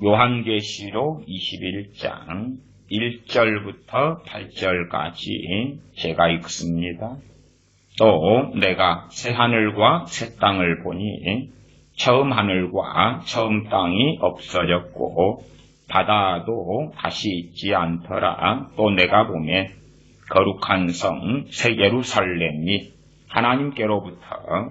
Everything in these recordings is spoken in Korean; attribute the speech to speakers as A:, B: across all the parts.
A: 요한계시록 21장 1절부터 8절까지 제가 읽습니다. 또 내가 새 하늘과 새 땅을 보니 처음 하늘과 처음 땅이 없어졌고 바다도 다시 있지 않더라. 또 내가 보면 거룩한 성 새 예루살렘이 하나님께로부터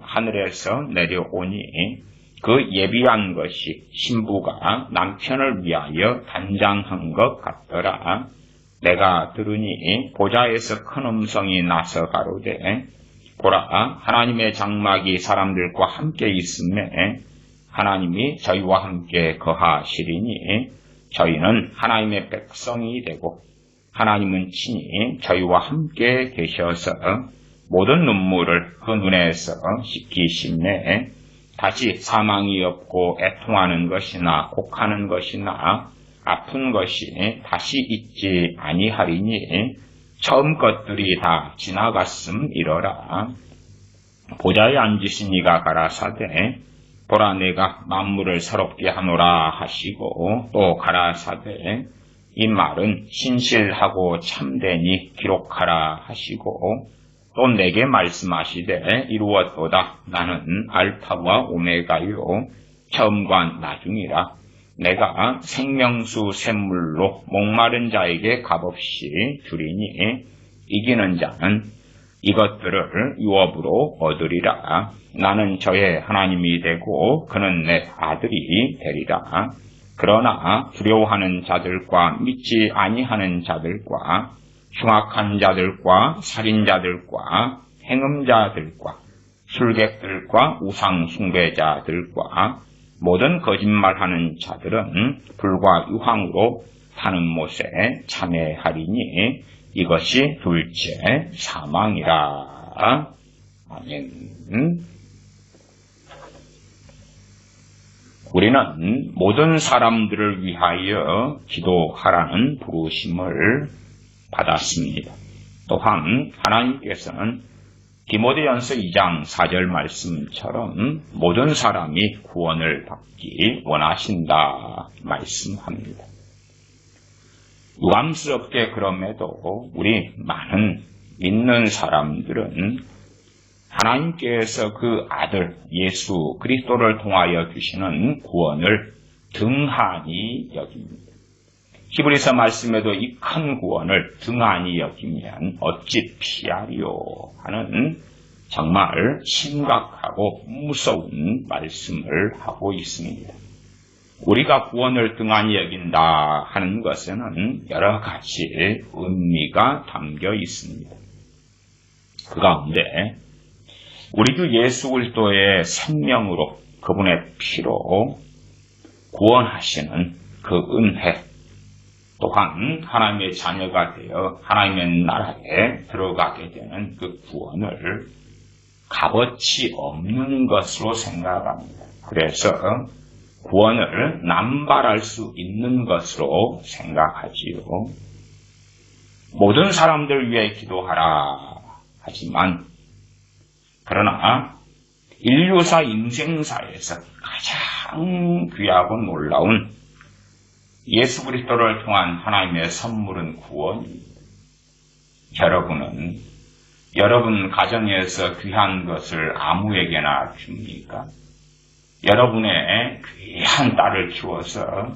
A: 하늘에서 내려오니 그 예비한 것이 신부가 남편을 위하여 단장한 것 같더라. 내가 들으니 보좌에서 큰 음성이 나서 가로되 보라, 하나님의 장막이 사람들과 함께 있음에 하나님이 저희와 함께 거하시리니 저희는 하나님의 백성이 되고 하나님은 친히 저희와 함께 계셔서 모든 눈물을 그 눈에서 씻기시네. 다시 사망이 없고 애통하는 것이나 곡하는 것이나 아픈 것이 다시 있지 아니하리니 처음 것들이 다 지나갔음이러라. 보좌에 앉으신 이가 가라사대 보라, 내가 만물을 새롭게 하노라 하시고 또 가라사대 이 말은 신실하고 참되니 기록하라 하시고 또 내게 말씀하시되 이루었도다. 나는 알파와 오메가요 처음과 나중이라. 내가 생명수 샘물로 목마른 자에게 값없이 주리니 이기는 자는 이것들을 유업으로 얻으리라. 나는 저의 하나님이 되고 그는 내 아들이 되리라. 그러나 두려워하는 자들과 믿지 아니하는 자들과 흉악한 자들과 살인자들과 행음자들과 술객들과 우상 숭배자들과 모든 거짓말하는 자들은 불과 유황으로 타는 못에 참여하리니 이것이 둘째 사망이라. 아멘. 우리는 모든 사람들을 위하여 기도하라는 부르심을 받았습니다. 또한 하나님께서는 디모데전서 2장 4절 말씀처럼 모든 사람이 구원을 받기 원하신다 말씀합니다. 유감스럽게 그럼에도 우리 많은 믿는 사람들은 하나님께서 그 아들 예수 그리스도를 통하여 주시는 구원을 등한히 여깁니다. 히브리서 말씀에도 이 큰 구원을 등한히 여기면 어찌 피하리요 하는 정말 심각하고 무서운 말씀을 하고 있습니다. 우리가 구원을 등한히 여긴다 하는 것에는 여러 가지 의미가 담겨 있습니다. 그 가운데 우리 주 예수 그리스도의 생명으로 그분의 피로 구원하시는 그 은혜, 또한 하나님의 자녀가 되어 하나님의 나라에 들어가게 되는 그 구원을 값어치 없는 것으로 생각합니다. 그래서 구원을 남발할 수 있는 것으로 생각하지요. 모든 사람들 위해 기도하라 하지만 그러나 인류사 인생사에서 가장 귀하고 놀라운 예수 그리스도를 통한 하나님의 선물은 구원입니다. 여러분은 여러분 가정에서 귀한 것을 아무에게나 줍니까? 여러분의 귀한 딸을 키워서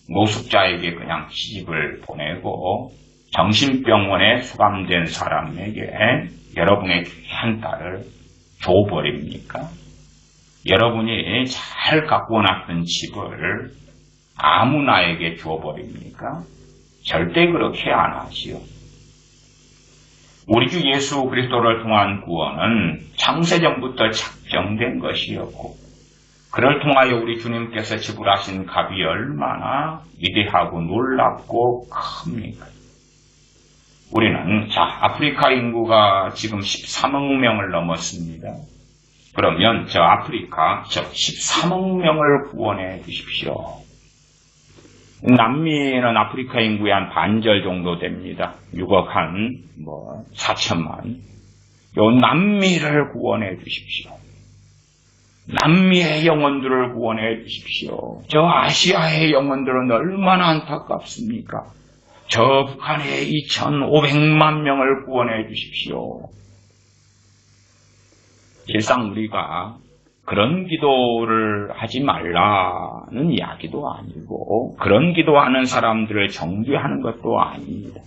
A: 노숙자에게 그냥 시집을 보내고 정신병원에 수감된 사람에게 여러분의 귀한 딸을 줘버립니까? 여러분이 잘 갖고 놨던 집을 아무나에게 줘버립니까? 절대 그렇게 안 하지요. 우리 주 예수 그리스도를 통한 구원은 창세전부터 작정된 것이었고 그를 통하여 우리 주님께서 지불하신 값이 얼마나 위대하고 놀랍고 큽니까? 우리는 아프리카 인구가 지금 13억 명을 넘었습니다. 그러면 저 아프리카 13억 명을 구원해 주십시오. 남미는 아프리카 인구의 한 반절 정도 됩니다. 6억 한 4천만. 요 남미를 구원해 주십시오. 남미의 영혼들을 구원해 주십시오. 저 아시아의 영혼들은 얼마나 안타깝습니까? 저 북한의 2,500만 명을 구원해 주십시오. 실상 우리가 그런 기도를 하지 말라는 이야기도 아니고 그런 기도하는 사람들을 정죄하는 것도 아닙니다.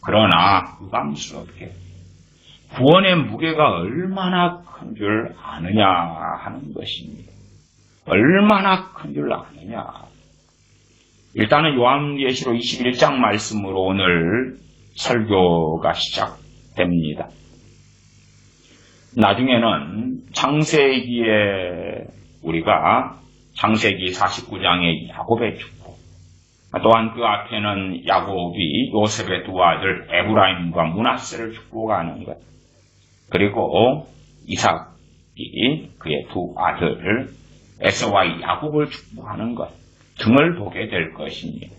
A: 그러나 부담스럽게 구원의 무게가 얼마나 큰 줄 아느냐 하는 것입니다. 얼마나 큰 줄 아느냐. 일단은 요한계시록 21장 말씀으로 오늘 설교가 시작됩니다. 나중에는 창세기에 우리가 창세기 49장의 야곱의 축복, 또한 그 앞에는 야곱이 요셉의 두 아들 에브라임과 므낫세를 축복하는 것, 그리고 이삭이 그의 두 아들 에서와 야곱을 축복하는 것 등을 보게 될 것입니다.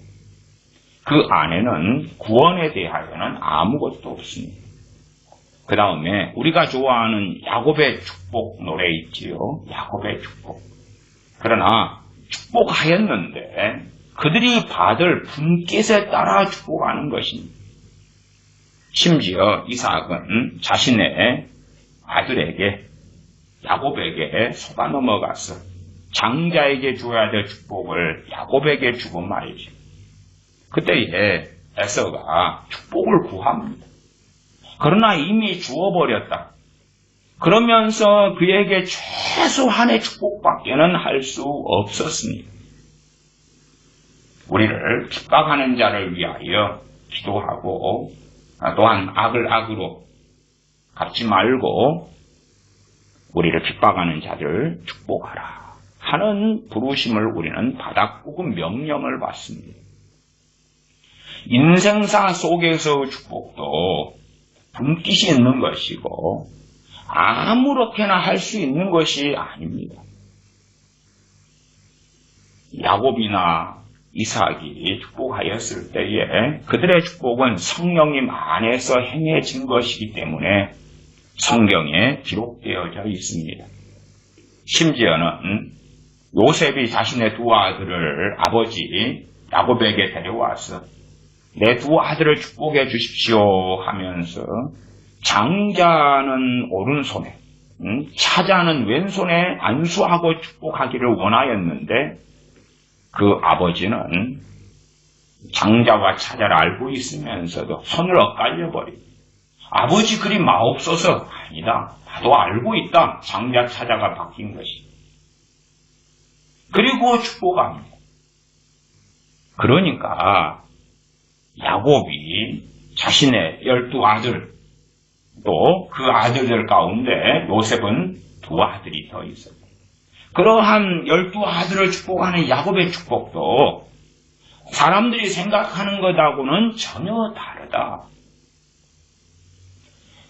A: 그 안에는 구원에 대하여는 아무것도 없습니다. 그 다음에 우리가 좋아하는 야곱의 축복 노래 있지요. 야곱의 축복. 그러나 축복하였는데 그들이 받을 분깃에 따라 축복하는 것입니다. 심지어 이삭은 자신의 아들에게 야곱에게 속아 넘어가서 장자에게 줘야 될 축복을 야곱에게 주고 말이죠. 그때에 에서가 축복을 구합니다. 그러나 이미 주어버렸다. 그러면서 그에게 최소한의 축복밖에는 할 수 없었습니다. 우리를 핍박하는 자를 위하여 기도하고 또한 악을 악으로 갚지 말고 우리를 핍박하는 자를 축복하라 하는 부르심을 우리는 받았고 그 명령을 받습니다. 인생사 속에서의 축복도 분깃이 있는 것이고 아무렇게나 할 수 있는 것이 아닙니다. 야곱이나 이삭이 축복하였을 때에 그들의 축복은 성령님 안에서 행해진 것이기 때문에 성경에 기록되어져 있습니다. 심지어는 요셉이 자신의 두 아들을 아버지 야곱에게 데려와서 내 두 아들을 축복해 주십시오 하면서 장자는 오른손에 차자는 왼손에 안수하고 축복하기를 원하였는데 그 아버지는 장자와 차자를 알고 있으면서도 손을 엇갈려버리고 아버지 그리 마옵소서. 아니다. 나도 알고 있다. 장자 차자가 바뀐 것이. 그리고 축복합니다. 그러니까 야곱이 자신의 12아들 또 그 아들들 가운데 요셉은 두 아들이 더 있었다. 그러한 12아들을 축복하는 야곱의 축복도 사람들이 생각하는 것하고는 전혀 다르다.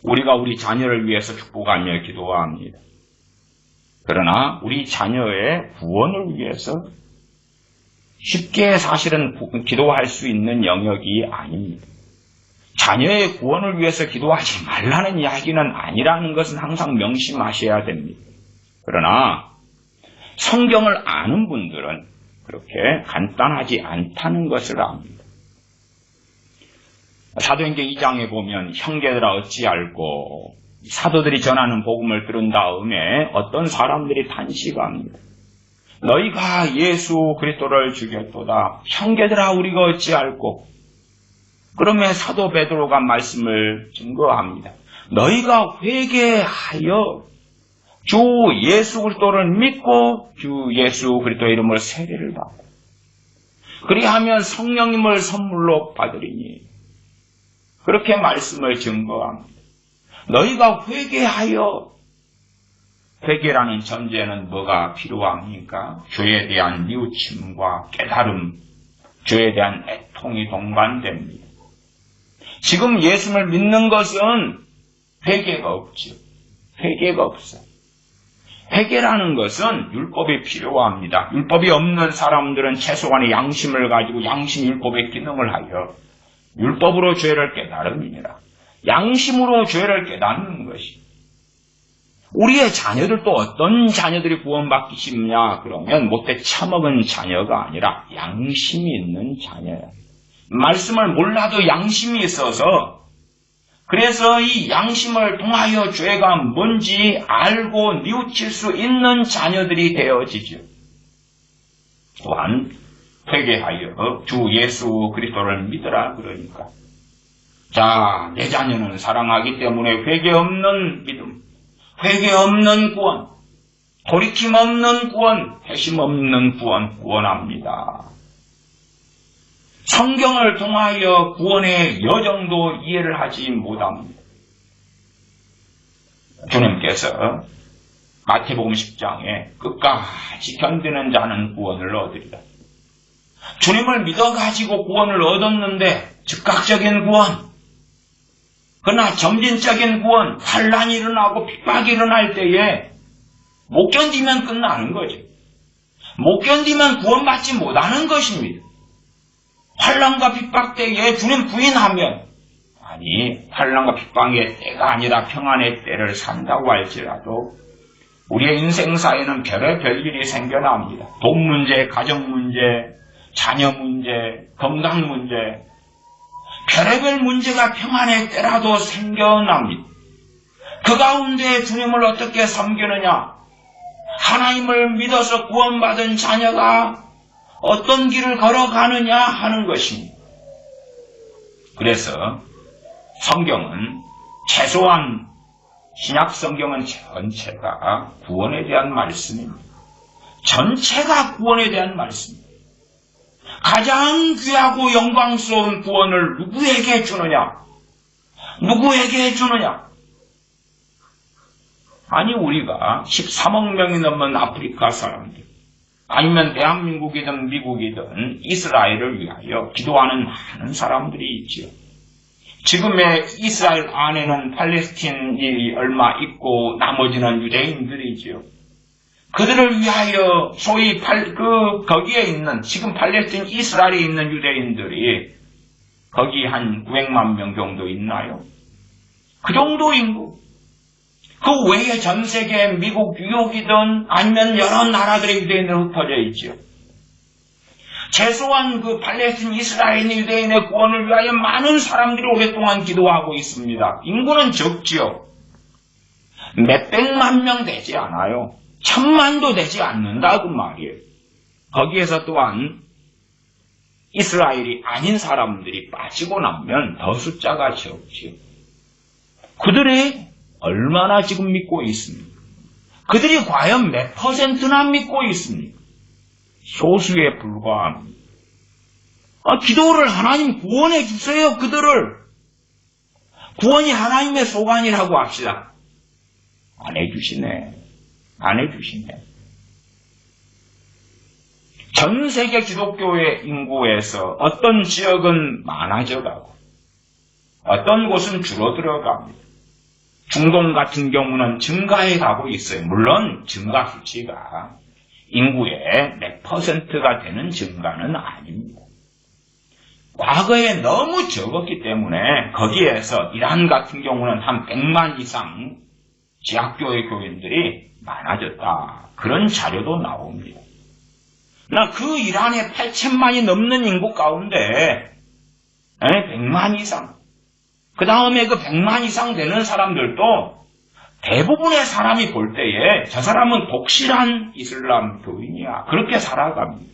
A: 우리가 우리 자녀를 위해서 축복하며 기도합니다. 그러나 우리 자녀의 구원을 위해서 쉽게 사실은 기도할 수 있는 영역이 아닙니다. 자녀의 구원을 위해서 기도하지 말라는 이야기는 아니라는 것은 항상 명심하셔야 됩니다. 그러나 성경을 아는 분들은 그렇게 간단하지 않다는 것을 압니다. 사도행전 2장에 보면 형제들아 어찌 알고 사도들이 전하는 복음을 들은 다음에 어떤 사람들이 탄식합니다. 너희가 예수 그리스도를 죽였도다. 형제들아 우리가 어찌 알고. 그러면 사도 베드로가 말씀을 증거합니다. 너희가 회개하여 주 예수 그리스도를 믿고 주 예수 그리스도의 이름을 세례를 받고 그리하면 성령님을 선물로 받으리니 그렇게 말씀을 증거합니다. 너희가 회개하여 회개라는 전제는 뭐가 필요합니까? 죄에 대한 뉘우침과 깨달음, 죄에 대한 애통이 동반됩니다. 지금 예수를 믿는 것은 회개가 없죠. 회개가 없어요. 회개라는 것은 율법이 필요합니다. 율법이 없는 사람들은 최소한의 양심을 가지고 양심 율법의 기능을 하여 율법으로 죄를 깨달음이니라. 양심으로 죄를 깨닫는 것이. 우리의 자녀들도 어떤 자녀들이 구원받기 쉽냐? 그러면 못돼 처먹은 자녀가 아니라 양심이 있는 자녀야. 말씀을 몰라도 양심이 있어서 그래서 이 양심을 통하여 죄가 뭔지 알고 뉘우칠 수 있는 자녀들이 되어지죠. 또한 회개하여 주 예수 그리스도를 믿으라 그러니까. 자, 내 자녀는 사랑하기 때문에 회개 없는 믿음, 회개 없는 구원, 돌이킴 없는 구원, 회심 없는 구원 구원합니다. 성경을 통하여 구원의 여정도 이해를 하지 못합니다. 주님께서 마태복음 10장에 끝까지 견디는 자는 구원을 얻으리라. 주님을 믿어가지고 구원을 얻었는데 즉각적인 구원, 그러나 점진적인 구원, 환난이 일어나고 핍박이 일어날 때에 못 견디면 끝나는 거죠. 못 견디면 구원받지 못하는 것입니다. 환난과 핍박 때에 주님 부인하면, 아니 환난과 핍박의 때가 아니라 평안의 때를 산다고 할지라도 우리의 인생사에는 별의별 일이 생겨납니다. 돈 문제, 가정 문제, 자녀 문제, 건강 문제, 별의별 문제가 평안의 때라도 생겨납니다. 그 가운데 주님을 어떻게 섬기느냐? 하나님을 믿어서 구원받은 자녀가 어떤 길을 걸어가느냐 하는 것입니다. 그래서 성경은 최소한 신약 성경은 전체가 구원에 대한 말씀입니다. 전체가 구원에 대한 말씀입니다. 가장 귀하고 영광스러운 구원을 누구에게 주느냐? 누구에게 주느냐? 아니 우리가 13억 명이 넘는 아프리카 사람들, 아니면 대한민국이든 미국이든 이스라엘을 위하여 기도하는 많은 사람들이 있지요. 지금의 이스라엘 안에는 팔레스틴이 얼마 있고 나머지는 유대인들이지요. 그들을 위하여 소위 거기에 있는 지금 팔레스틴 이스라엘에 있는 유대인들이 거기 한 900만 명 정도 있나요? 그 정도 인구. 그 외에 전 세계 미국, 뉴욕이든 아니면 여러 나라들의 유대인들이 흩어져 있죠. 최소한 그 팔레스틴 이스라엘 유대인의 구원을 위하여 많은 사람들이 오랫동안 기도하고 있습니다. 인구는 적지요. 몇백만 명 되지 않아요. 1000만도 되지 않는다고 말이에요. 거기에서 또한 이스라엘이 아닌 사람들이 빠지고 나면 더 숫자가 적지요. 그들이 얼마나 지금 믿고 있습니까? 그들이 과연 몇 %나 믿고 있습니까? 소수에 불과합니다. 기도를 하나님 구원해 주세요. 그들을. 구원이 하나님의 소관이라고 합시다. 안 해주시네. 안 해주시네. 전 세계 기독교의 인구에서 어떤 지역은 많아져가고 어떤 곳은 줄어들어갑니다. 중동 같은 경우는 증가해 가고 있어요. 물론 증가 수치가 인구의 몇 %가 되는 증가는 아닙니다. 과거에 너무 적었기 때문에 거기에서 이란 같은 경우는 한 100만 이상 지하교회 교인들이 많아졌다. 그런 자료도 나옵니다. 그러나 그 이란의 8천만이 넘는 인구 가운데 100만 이상, 그 다음에 그 100만 이상 되는 사람들도 대부분의 사람이 볼 때에 저 사람은 독실한 이슬람 교인이야. 그렇게 살아갑니다.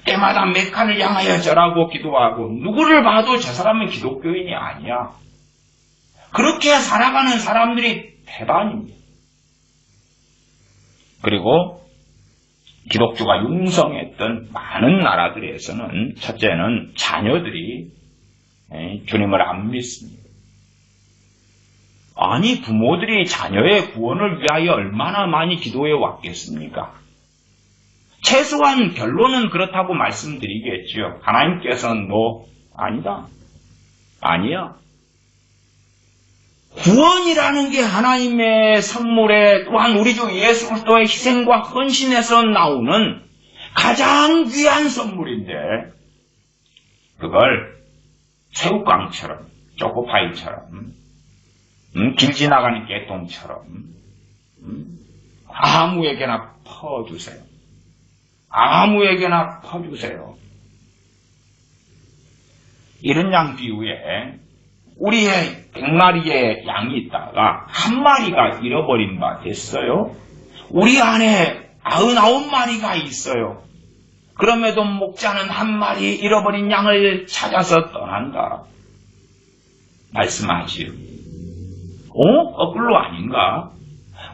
A: 때마다 메카를 향하여 절하고 기도하고 누구를 봐도 저 사람은 기독교인이 아니야. 그렇게 살아가는 사람들이 대반입니다. 그리고 기독교가 융성했던 많은 나라들에서는 첫째는 자녀들이 주님을 안 믿습니다. 아니 부모들이 자녀의 구원을 위하여 얼마나 많이 기도해 왔겠습니까? 최소한 결론은 그렇다고 말씀드리겠지요. 하나님께서는 너 아니다. 아니야. 구원이라는 게 하나님의 선물에 또한 우리 주 예수 그리스도의 희생과 헌신에서 나오는 가장 귀한 선물인데 그걸 새우깡처럼 초코파이처럼 길 지나가는 개똥처럼 아무에게나 퍼주세요. 아무에게나 퍼주세요. 이런 양 비유에 우리의 100마리의 양이 있다가 한 마리가 잃어버린 바 됐어요. 우리 안에 99마리가 있어요. 그럼에도 목자는 한 마리 잃어버린 양을 찾아서 떠난다. 말씀하지요. 거꾸로 아닌가?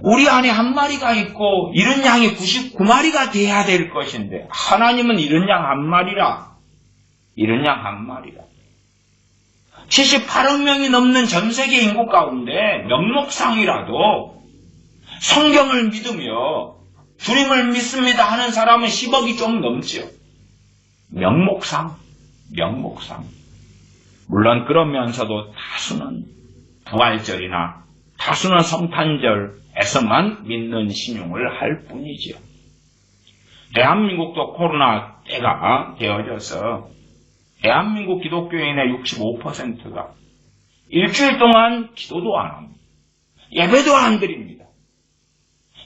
A: 우리 안에 한 마리가 있고 잃은 양이 99마리가 돼야 될 것인데 하나님은 잃은 양 한 마리라. 잃은 양 한 마리라. 78억 명이 넘는 전 세계 인구 가운데 명목상이라도 성경을 믿으며 주님을 믿습니다 하는 사람은 10억이 좀 넘죠. 명목상. 물론 그러면서도 다수는 부활절이나 다수는 성탄절에서만 믿는 신용을 할 뿐이지요. 대한민국도 코로나 때가 되어져서 대한민국 기독교인의 65%가 일주일 동안 기도도 안 합니다. 예배도 안 드립니다.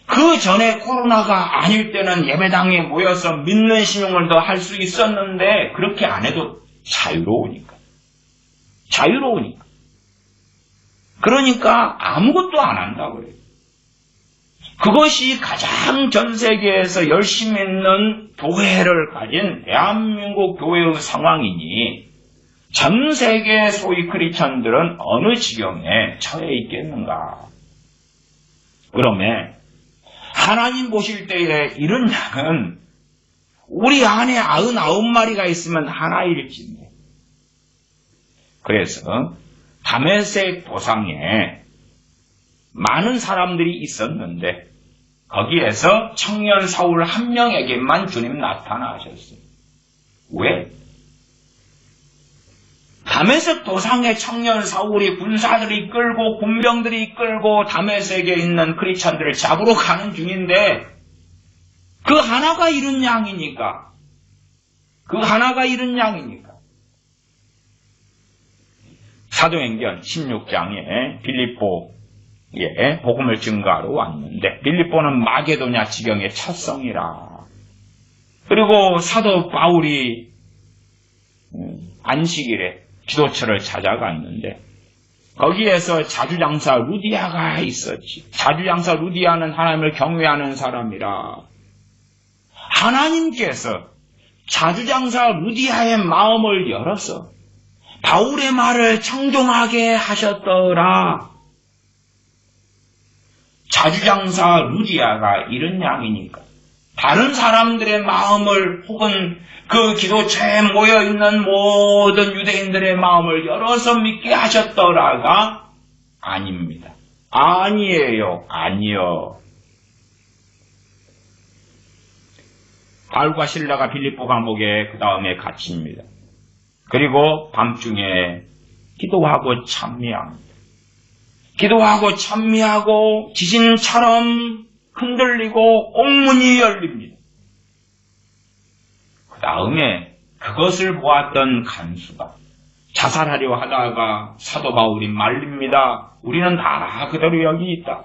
A: 그 전에 코로나가 아닐 때는 예배당에 모여서 믿는 신용을 더 할 수 있었는데 그렇게 안 해도 자유로우니까. 그러니까 아무것도 안 한다고 그래요. 그것이 가장 전 세계에서 열심히 있는 교회를 가진 대한민국 교회의 상황이니 전 세계 소위 크리스천들은 어느 지경에 처해 있겠는가. 그러면 하나님 보실 때에 이런 양은 우리 안에 99마리가 있으면 하나일진데. 그래서 다메섹 도상에 많은 사람들이 있었는데 거기에서 청년 사울 한 명에게만 주님 나타나셨어요. 왜? 다메섹 도상의 청년 사울이 군사들이 이끌고 군병들이 이끌고 다메섹에 있는 크리스천들을 잡으러 가는 중인데 그 하나가 잃은 양이니까. 사도행전 16장에 빌립보에 복음을 증거하러 왔는데 빌립보는 마게도냐 지경의 첫성이라. 그리고 사도 바울이 안식일에 기도처를 찾아갔는데 거기에서 자주장사 루디아가 있었지. 자주장사 루디아는 하나님을 경외하는 사람이라. 하나님께서 자주장사 루디아의 마음을 열어서 바울의 말을 청종하게 하셨더라. 자주장사 루디아가 이런 양이니까 다른 사람들의 마음을 혹은 그 기도처에 모여있는 모든 유대인들의 마음을 열어서 믿게 하셨더라가 아닙니다. 아니에요. 바울과 실라가 빌립보 감옥에 그 다음에 갇힙니다. 그리고 밤중에 기도하고 찬미하고 지진처럼 흔들리고 옥문이 열립니다. 그 다음에 그것을 보았던 간수가 자살하려 하다가 사도 바울이 말립니다. 우리는 다 그대로 여기 있다.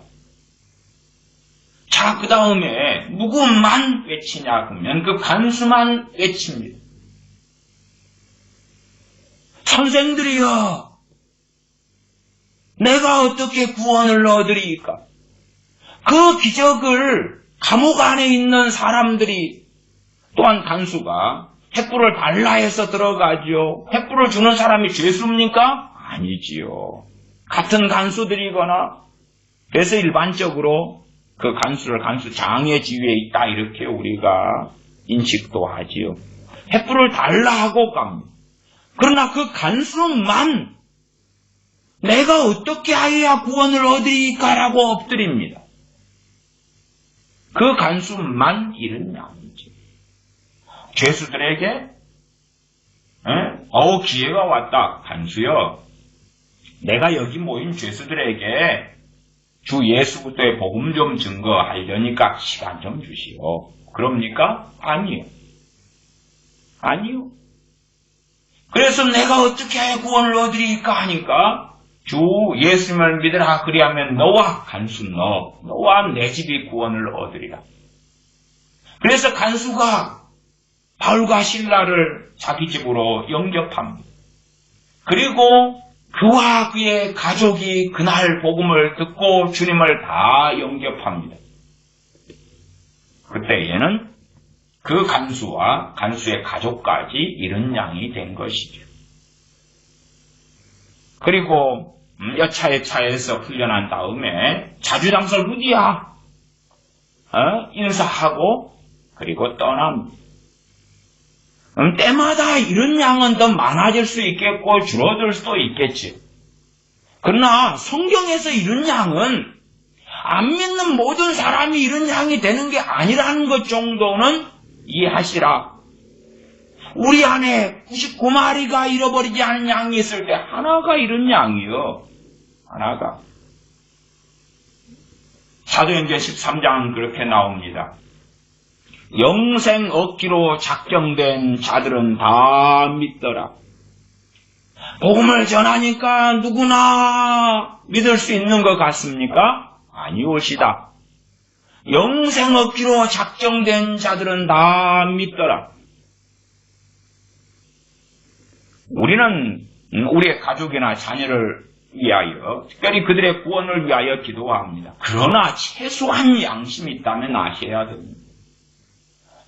A: 자, 그 다음에 누구만 외치냐 그러면 그 간수만 외칩니다. 선생들이여, 내가 어떻게 구원을 얻으리까? 그 기적을 감옥 안에 있는 사람들이 또한 간수가 횃불을 달라 해서 들어가죠. 횃불을 주는 사람이 죄수입니까? 아니지요. 같은 간수들이거나 그래서 일반적으로 그 간수를 간수장의 지위에 있다 이렇게 우리가 인식도 하지요. 횃불을 달라 하고 갑니다. 그러나 그 간수만 내가 어떻게 하여야 구원을 얻으리까라고 엎드립니다. 그 간수만 잃은 양이지. 죄수들에게 기회가 왔다. 간수여, 내가 여기 모인 죄수들에게 주 예수부터의 복음 좀 증거하려니까 시간 좀 주시오. 그럽니까? 아니요. 그래서 내가 어떻게 해야 구원을 얻으리까 하니까 주 예수님을 믿으라. 그리하면 너와 간수 너와 내 집이 구원을 얻으리라. 그래서 간수가 바울과 실라를 자기 집으로 영접합니다. 그리고 그와 그의 가족이 그날 복음을 듣고 주님을 다 영접합니다. 그때에는 그 간수와 간수의 가족까지 이른 양이 된 것이죠. 그리고 여차의 차에서 훈련한 다음에 자주장서 루디아 인사하고 그리고 떠납니다. 때마다 이런 양은 더 많아질 수 있겠고 줄어들 수도 있겠지. 그러나 성경에서 이런 양은 안 믿는 모든 사람이 이런 양이 되는 게 아니라는 것 정도는 이해하시라. 우리 안에 99마리가 잃어버리지 않은 양이 있을 때 하나가 이런 양이요. 하나가. 사도행전 13장은 그렇게 나옵니다. 영생 얻기로 작정된 자들은 다 믿더라. 복음을 전하니까 누구나 믿을 수 있는 것 같습니까? 아니오시다. 영생 얻기로 작정된 자들은 다 믿더라. 우리는 우리의 가족이나 자녀를 위하여, 특별히 그들의 구원을 위하여 기도합니다. 그러나 최소한 양심이 있다면 아셔야 됩니다.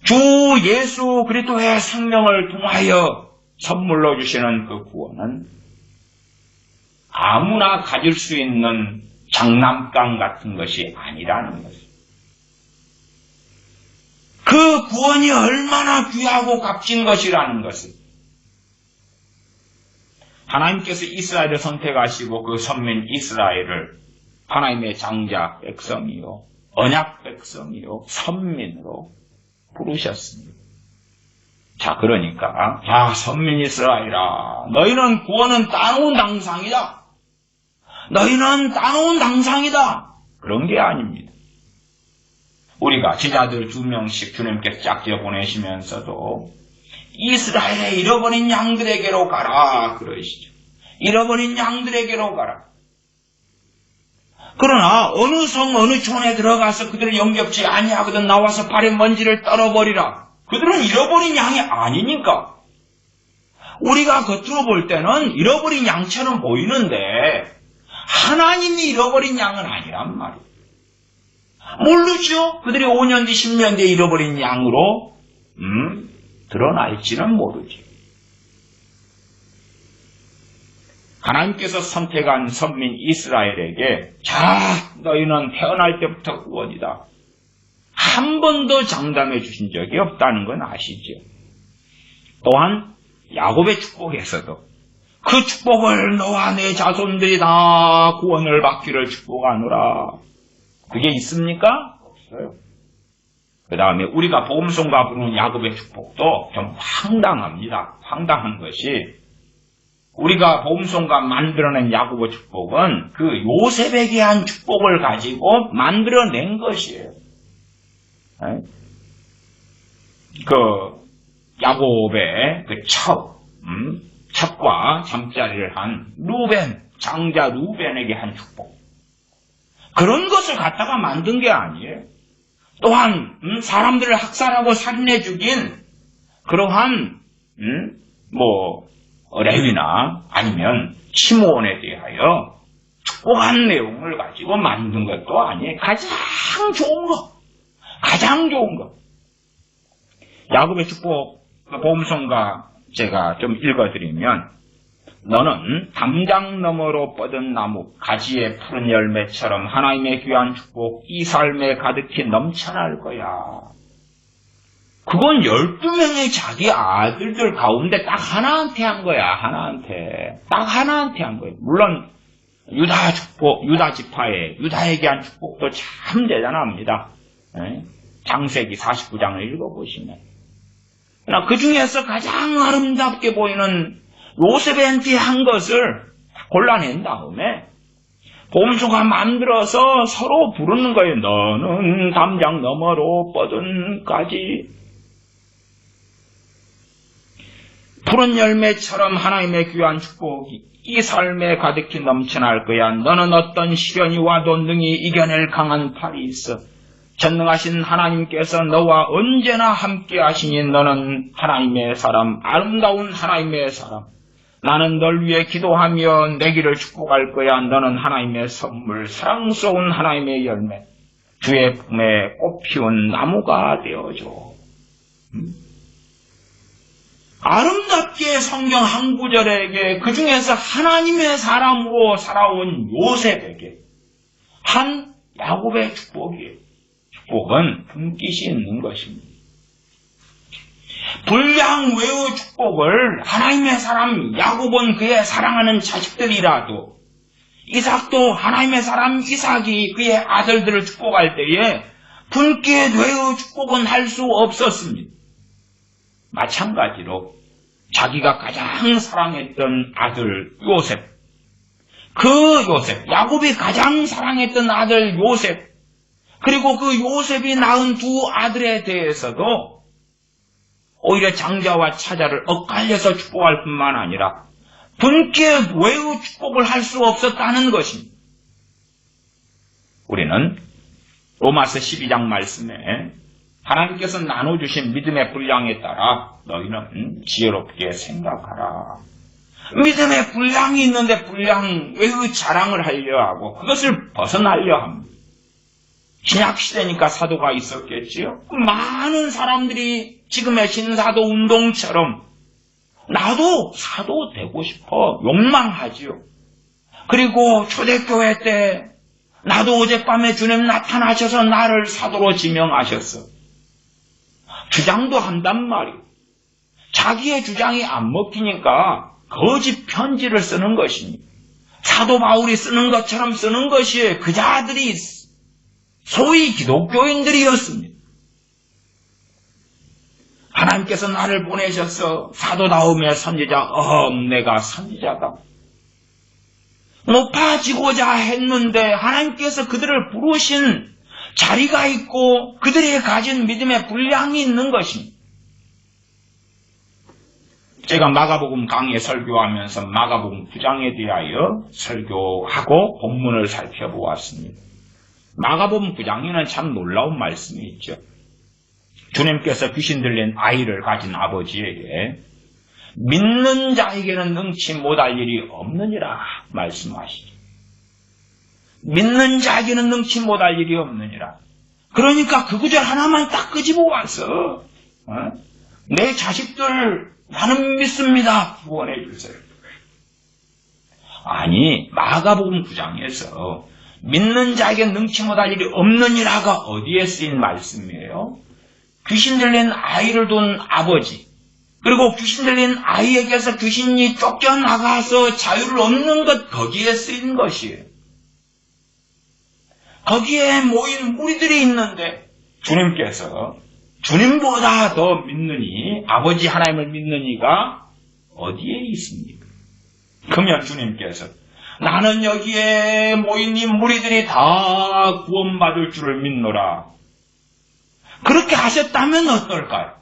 A: 주 예수 그리스도의 생명을 통하여 선물로 주시는 그 구원은 아무나 가질 수 있는 장난감 같은 것이 아니라는 것입니다. 그 구원이 얼마나 귀하고 값진 것이라는 것을 하나님께서 이스라엘을 선택하시고 그 선민 이스라엘을 하나님의 장자 백성이요, 언약 백성이요, 선민으로 부르셨습니다. 자, 그러니까 선민 이스라엘아, 너희는 구원은 따놓은 당상이다. 너희는 따놓은 당상이다. 그런 게 아닙니다. 우리가 제자들 2명씩 주님께서 짝지어 보내시면서도 이스라엘의 잃어버린 양들에게로 가라 그러시죠. 잃어버린 양들에게로 가라. 그러나 어느 성 어느 촌에 들어가서 그들을 영접지 아니하거든 나와서 발의 먼지를 떨어버리라. 그들은 잃어버린 양이 아니니까. 우리가 겉으로 볼 때는 잃어버린 양처럼 보이는데 하나님이 잃어버린 양은 아니란 말이에요. 모르죠. 그들이 5년 뒤 10년 뒤에 잃어버린 양으로 드러날지는 모르죠. 하나님께서 선택한 선민 이스라엘에게 자, 너희는 태어날 때부터 구원이다. 한 번도 장담해 주신 적이 없다는 건 아시죠. 또한 야곱의 축복에서도 그 축복을 너와 내 자손들이 다 구원을 받기를 축복하노라. 그게 있습니까? 없어요. 그 다음에 우리가 복음송가 부르는 야곱의 축복도 좀 황당합니다. 황당한 것이 우리가 복음송가 만들어낸 야곱의 축복은 그 요셉에게 한 축복을 가지고 만들어낸 것이에요. 그 야곱의 그 첩과 잠자리를 한 루벤, 장자 루벤에게 한 축복. 그런 것을 갖다가 만든 게 아니에요. 또한 사람들을 학살하고 살인해 죽인 그러한 레위나 아니면 시므온에 대하여 축복한 내용을 가지고 만든 것도 아니에요. 가장 좋은 거. 야곱의 축복 복음성가 제가 좀 읽어드리면 너는 담장 너머로 뻗은 나무 가지에 푸른 열매처럼 하나님의 귀한 축복 이 삶에 가득히 넘쳐날 거야. 그건 12명의 자기 아들들 가운데 딱 하나한테 한 거야. 딱 하나한테 한 거예요. 물론 유다 축복, 유다 지파에 유다에게 한 축복도 참 대단합니다. 창세기 49장을 읽어보시면 그러나 그 중에서 가장 아름답게 보이는 요셉한테 한 것을 골라낸 다음에 복음서가 만들어서 서로 부르는 거예요. 너는 담장 너머로 뻗은 가지. 푸른 열매처럼 하나님의 귀한 축복이 이 삶에 가득히 넘쳐날 거야. 너는 어떤 시련이 와도 능히 이겨낼 강한 팔이 있어. 전능하신 하나님께서 너와 언제나 함께 하시니 너는 하나님의 사람, 아름다운 하나님의 사람. 나는 널 위해 기도하며 내 길을 축복할 거야. 너는 하나님의 선물, 사랑스러운 하나님의 열매, 주의 품에 꽃피운 나무가 되어줘. 아름답게 성경 한 구절에게 그 중에서 하나님의 사람으로 살아온 요셉에게 한 야곱의 축복이에요. 축복은 분깃이 있는 것입니다. 불량 외의 축복을 하나님의 사람 야곱은 그의 사랑하는 자식들이라도 이삭도 하나님의 사람 이삭이 그의 아들들을 축복할 때에 분깃 외의 축복은 할 수 없었습니다. 마찬가지로 자기가 가장 사랑했던 아들 요셉, 그 요셉, 야곱이 가장 사랑했던 아들 요셉, 그리고 그 요셉이 낳은 두 아들에 대해서도 오히려 장자와 차자를 엇갈려서 축복할 뿐만 아니라 분깃 외의 축복을 할 수 없었다는 것입니다. 우리는 로마서 12장 말씀에 하나님께서 나눠주신 믿음의 분량에 따라 너희는 지혜롭게 생각하라. 믿음의 분량이 있는데 분량 외의 자랑을 하려 하고 그것을 벗어나려 합니다. 신약시대니까 사도가 있었겠지요. 많은 사람들이 지금의 신사도 운동처럼 나도 사도 되고 싶어 욕망하지요. 그리고 초대교회 때 나도 어젯밤에 주님 나타나셔서 나를 사도로 지명하셨어. 주장도 한단 말이에요. 자기의 주장이 안 먹히니까 거짓 편지를 쓰는 것입니다. 사도 바울이 쓰는 것처럼 쓰는 것이 그 자들이 소위 기독교인들이었습니다. 하나님께서 나를 보내셔서 사도다움의 선지자, 내가 선지자다. 높아지고자 했는데 하나님께서 그들을 부르신 자리가 있고 그들이 가진 믿음의 분량이 있는 것입니다. 제가 마가복음 강의 설교하면서 마가복음 9장에 대하여 설교하고 본문을 살펴보았습니다. 마가복음 9장에는 참 놀라운 말씀이 있죠. 주님께서 귀신 들린 아이를 가진 아버지에게 믿는 자에게는 능치 못할 일이 없느니라 말씀하시죠. 믿는 자에게는 능치 못할 일이 없느니라. 그러니까 그 구절 하나만 딱 끄집어 와서 내 자식들 나는 믿습니다. 구원해 주세요. 아니 마가복음 9장에서 믿는 자에게 능치 못할 일이 없느니라가 어디에 쓰인 말씀이에요? 귀신 들린 아이를 둔 아버지, 그리고 귀신 들린 아이에게서 귀신이 쫓겨나가서 자유를 얻는 것, 거기에 쓰인 것이에요. 거기에 모인 무리들이 있는데 주님께서 주님보다 더 믿느니, 아버지 하나님을 믿는 이가 어디에 있습니까? 그러면 주님께서 나는 여기에 모인 이 무리들이 다 구원받을 줄을 믿노라. 그렇게 하셨다면 어떨까요?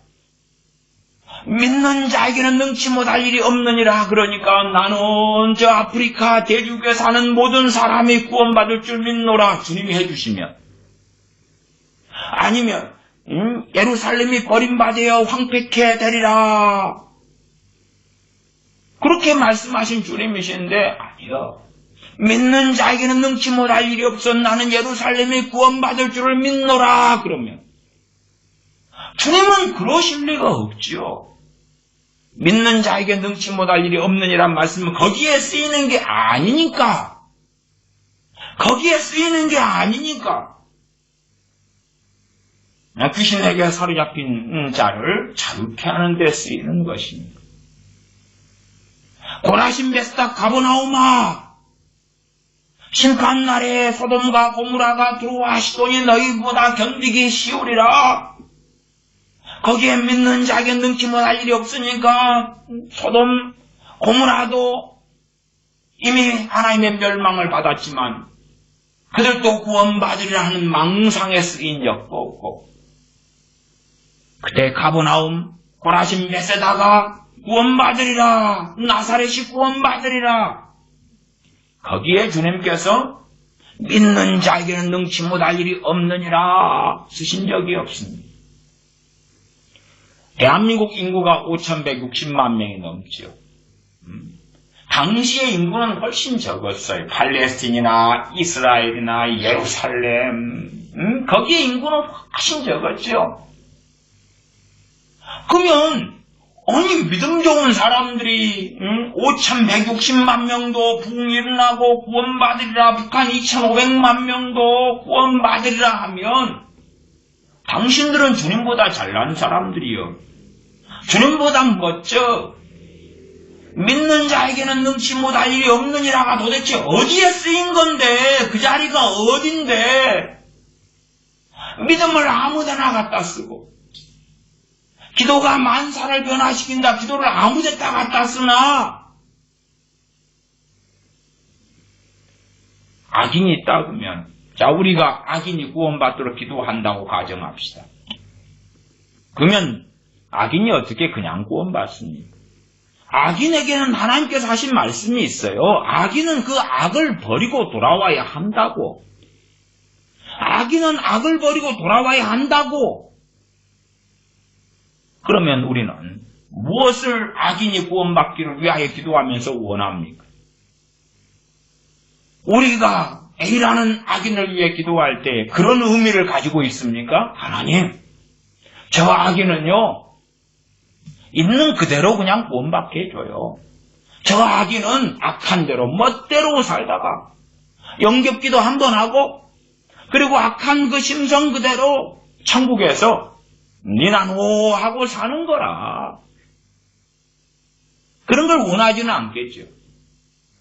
A: 믿는 자에게는 능치 못할 일이 없느니라. 그러니까 나는 저 아프리카 대륙에 사는 모든 사람이 구원받을 줄 믿노라. 주님이 해주시면. 아니면 예루살렘이 버림받아 황폐케 되리라. 그렇게 말씀하신 주님이신데 아니요. 믿는 자에게는 능치 못할 일이 없어. 나는 예루살렘이 구원받을 줄을 믿노라. 그러면 주님은 그러실 리가 없지요. 믿는 자에게 능치 못할 일이 없느니란 말씀은 거기에 쓰이는 게 아니니까. 거기에 쓰이는 게 아니니까. 귀신에게 사로잡힌 자를 자유케 하는 데 쓰이는 것입니다. 고라신 베스다 가버나움아, 심판날에 소돔과 고무라가 들어와 시돈이 너희보다 견디기 쉬우리라. 거기에 믿는 자에게 능치 못할 일이 없으니까 소돔, 고무라도 이미 하나님의 멸망을 받았지만 그들도 구원받으리라 하는 망상에 쓰인 적도 없고, 그때 가버나움, 고라신 베세다가 구원받으리라. 나사렛이 구원받으리라. 거기에 주님께서 믿는 자에게는 능치 못할 일이 없느니라 쓰신 적이 없습니다. 대한민국 인구가 5,160만 명이 넘죠. 당시의 인구는 훨씬 적었어요. 팔레스틴이나 이스라엘이나 예루살렘, 거기에 인구는 훨씬 적었죠. 그러면 아니 믿음 좋은 사람들이 5,160만 명도 부흥이 일어나고 구원받으리라, 북한 2,500만 명도 구원받으리라 하면 당신들은 주님보다 잘난 사람들이요. 주님보다 멋져. 믿는 자에게는 능치 못할 일이 없느니라가 도대체 어디에 쓰인 건데, 그 자리가 어딘데, 믿음을 아무데나 갖다 쓰고, 기도가 만사를 변화시킨다, 기도를 아무데다 갖다 쓰나? 악인이 있다 그러면, 자, 우리가 악인이 구원받도록 기도한다고 가정합시다. 그러면 악인이 어떻게 그냥 구원받습니까? 악인에게는 하나님께서 하신 말씀이 있어요. 악인은 그 악을 버리고 돌아와야 한다고. 악인은 악을 버리고 돌아와야 한다고. 그러면 우리는 무엇을 악인이 구원받기를 위하여 기도하면서 원합니까? 우리가 A라는 악인을 위해 기도할 때 그런 의미를 가지고 있습니까? 하나님, 저 악인은요, 있는 그대로 그냥 구원받게 해줘요. 저 악인은 악한 대로 멋대로 살다가 영접기도 한번 하고, 그리고 악한 그 심성 그대로 천국에서 니나노 하고 사는 거라. 그런 걸 원하지는 않겠죠.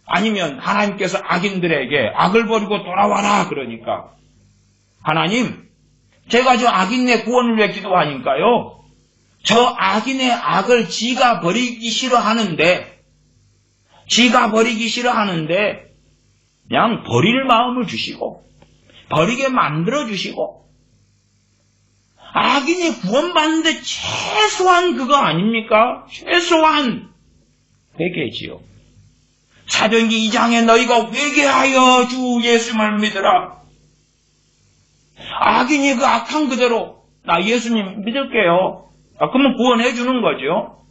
A: 아니면 하나님께서 악인들에게 악을 버리고 돌아와라 그러니까, 하나님, 제가 저 악인의 구원을 위해 기도하니까요, 저 악인의 악을 지가 버리기 싫어하는데 그냥 버릴 마음을 주시고 버리게 만들어 주시고, 악인이 구원받는데 최소한 그거 아닙니까? 최소한 회개지요. 사도행전 2장에 너희가 회개하여 주 예수님을 믿으라. 악인이 그 악한 그대로 나 예수님 믿을게요. 그러면 구원해 주는 거죠.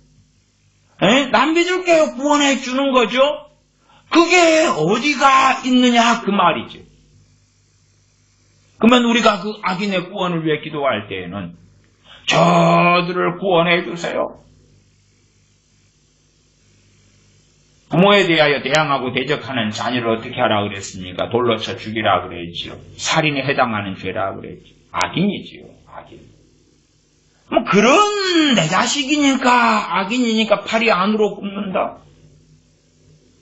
A: 난 믿을게요. 구원해 주는 거죠. 그게 어디가 있느냐 그 말이죠. 그러면 우리가 그 악인의 구원을 위해 기도할 때에는 저들을 구원해 주세요. 부모에 대하여 대항하고 대적하는 자녀를 어떻게 하라 그랬습니까? 돌로 쳐 죽이라 그랬지요. 살인에 해당하는 죄라 그랬죠. 악인이지요. 악인. 뭐 그런 내 자식이니까 악인이니까 팔이 안으로 굽는다.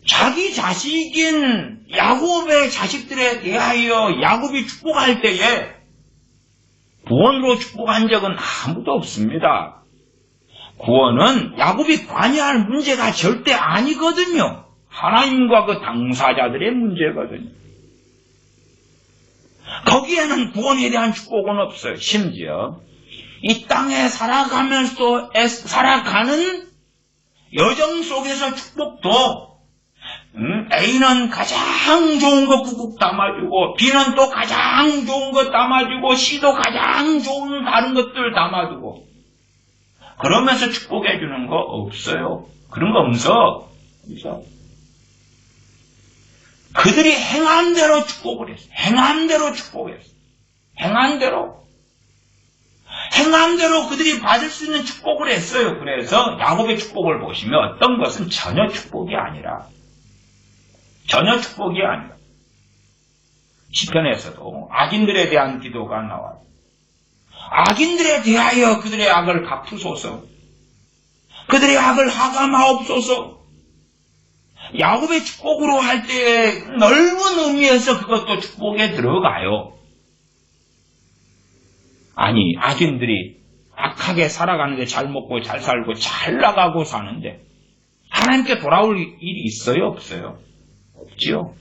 A: 자기 자식인 야곱의 자식들에 대하여 야곱이 축복할 때에 구원으로 축복한 적은 아무도 없습니다. 구원은 야곱이 관여할 문제가 절대 아니거든요. 하나님과 그 당사자들의 문제거든요. 거기에는 구원에 대한 축복은 없어요. 심지어 이 땅에 살아가면서 살아가는 여정 속에서 축복도 A는 가장 좋은 거 꾹꾹 담아주고, B는 또 가장 좋은 거 담아주고, C도 가장 좋은 다른 것들 담아주고, 그러면서 축복해 주는 거 없어요. 그런 거 없어. 그들이 행한 대로 축복을 했어. 행한 대로 축복했어. 행한 대로 그들이 받을 수 있는 축복을 했어요. 그래서 야곱의 축복을 보시면 어떤 것은 전혀 축복이 아니라 시편에서도 악인들에 대한 기도가 나와요. 악인들에 대하여 그들의 악을 갚으소서. 그들의 악을 하감하옵소서. 야곱의 축복으로 할 때 넓은 의미에서 그것도 축복에 들어가요. 아니, 악인들이 악하게 살아가는데 잘 먹고 잘 살고 잘 나가고 사는데 하나님께 돌아올 일이 있어요? 없어요? 없지요.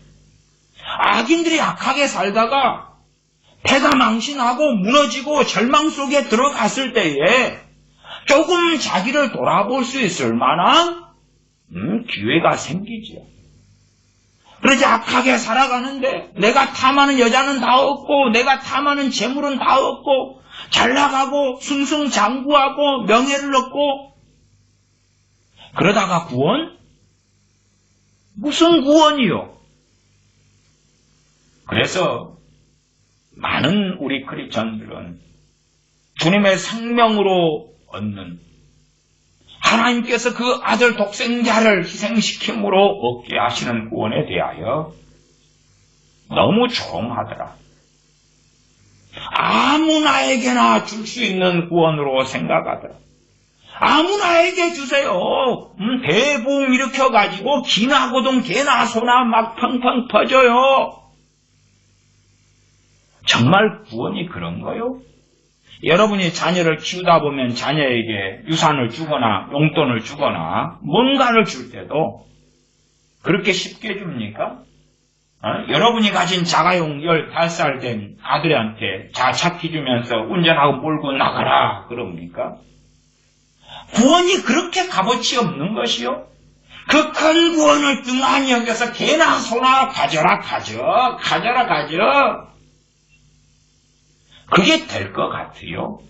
A: 악인들이 악하게 살다가 배가 망신하고 무너지고 절망 속에 들어갔을 때에 조금 자기를 돌아볼 수 있을 만한 기회가 생기죠. 그러지 악하게 살아가는데 내가 탐하는 여자는 다 얻고 내가 탐하는 재물은 다 얻고 잘나가고 승승장구하고 명예를 얻고 그러다가 구원? 무슨 구원이요? 그래서 많은 우리 크리스천들은 주님의 생명으로 얻는 하나님께서 그 아들 독생자를 희생시킴으로 얻게 하시는 구원에 대하여 너무 조롱하더라. 아무나에게나 줄 수 있는 구원으로 생각하더라. 아무나에게 주세요. 대보험 일으켜가지고 기나 고동 개나 소나 막 펑펑 퍼져요. 정말 구원이 그런 거요? 여러분이 자녀를 키우다 보면 자녀에게 유산을 주거나 용돈을 주거나 뭔가를 줄 때도 그렇게 쉽게 줍니까? 여러분이 가진 자가용 15살 된 아들한테 자차키 주면서 운전하고 몰고 나가라 그럽니까? 구원이 그렇게 값어치 없는 것이요? 그 큰 구원을 등한히 여겨서 개나 소나 가져라 가져. 그게 될 것 같아요.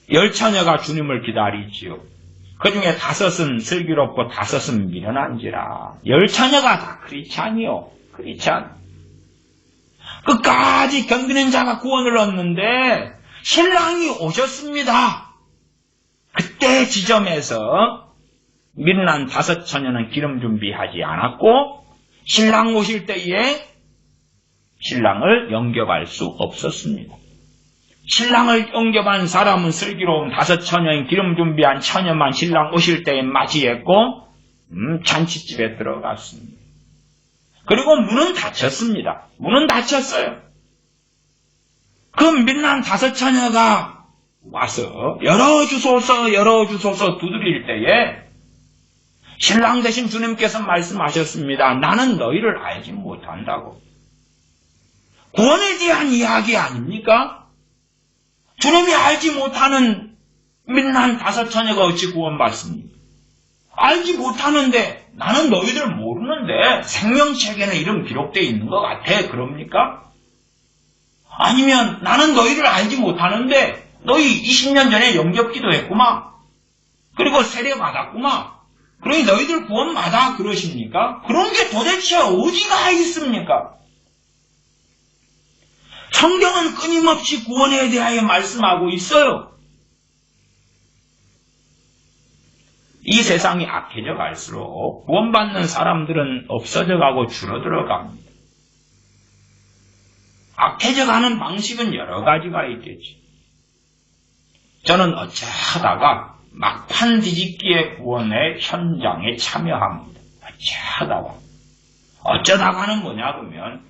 A: 10처녀가 주님을 기다리지요. 그 중에 5은 슬기롭고 5은 미련한지라. 10처녀가 다 크리스찬이요. 크리스찬. 끝까지 견디는 자가 구원을 얻는데 신랑이 오셨습니다. 그때 지점에서 미련한 5처녀는 기름 준비하지 않았고 신랑 오실 때에 신랑을 영접할 수 없었습니다. 신랑을 영접한 사람은 슬기로운 5처녀인 기름 준비한 처녀만 신랑 오실 때에 맞이했고 잔치집에 들어갔습니다. 그리고 문은 닫혔습니다. 문은 닫혔어요. 그 미련한 5처녀가 와서 열어주소서 두드릴 때에 신랑 되신 주님께서 말씀하셨습니다. 나는 너희를 알지 못한다고. 구원에 대한 이야기 아닙니까? 주님이 알지 못하는 미련한 5처녀가 어찌 구원받습니까? 알지 못하는데 나는 너희들 모르는데 생명책에는 이름 기록되어 있는 것 같아. 그럽니까? 아니면 나는 너희를 알지 못하는데 너희 20년 전에 영접기도 했구만. 그리고 세례 받았구만. 그러니 너희들 구원 받아 그러십니까? 그런 게 도대체 어디가 있습니까? 성경은 끊임없이 구원에 대하여 말씀하고 있어요. 이 세상이 악해져 갈수록 구원받는 사람들은 없어져 가고 줄어들어 갑니다. 악해져 가는 방식은 여러 가지가 있겠지. 저는 어쩌다가 막판 뒤집기의 구원의 현장에 참여합니다. 어쩌다가는 뭐냐 그러면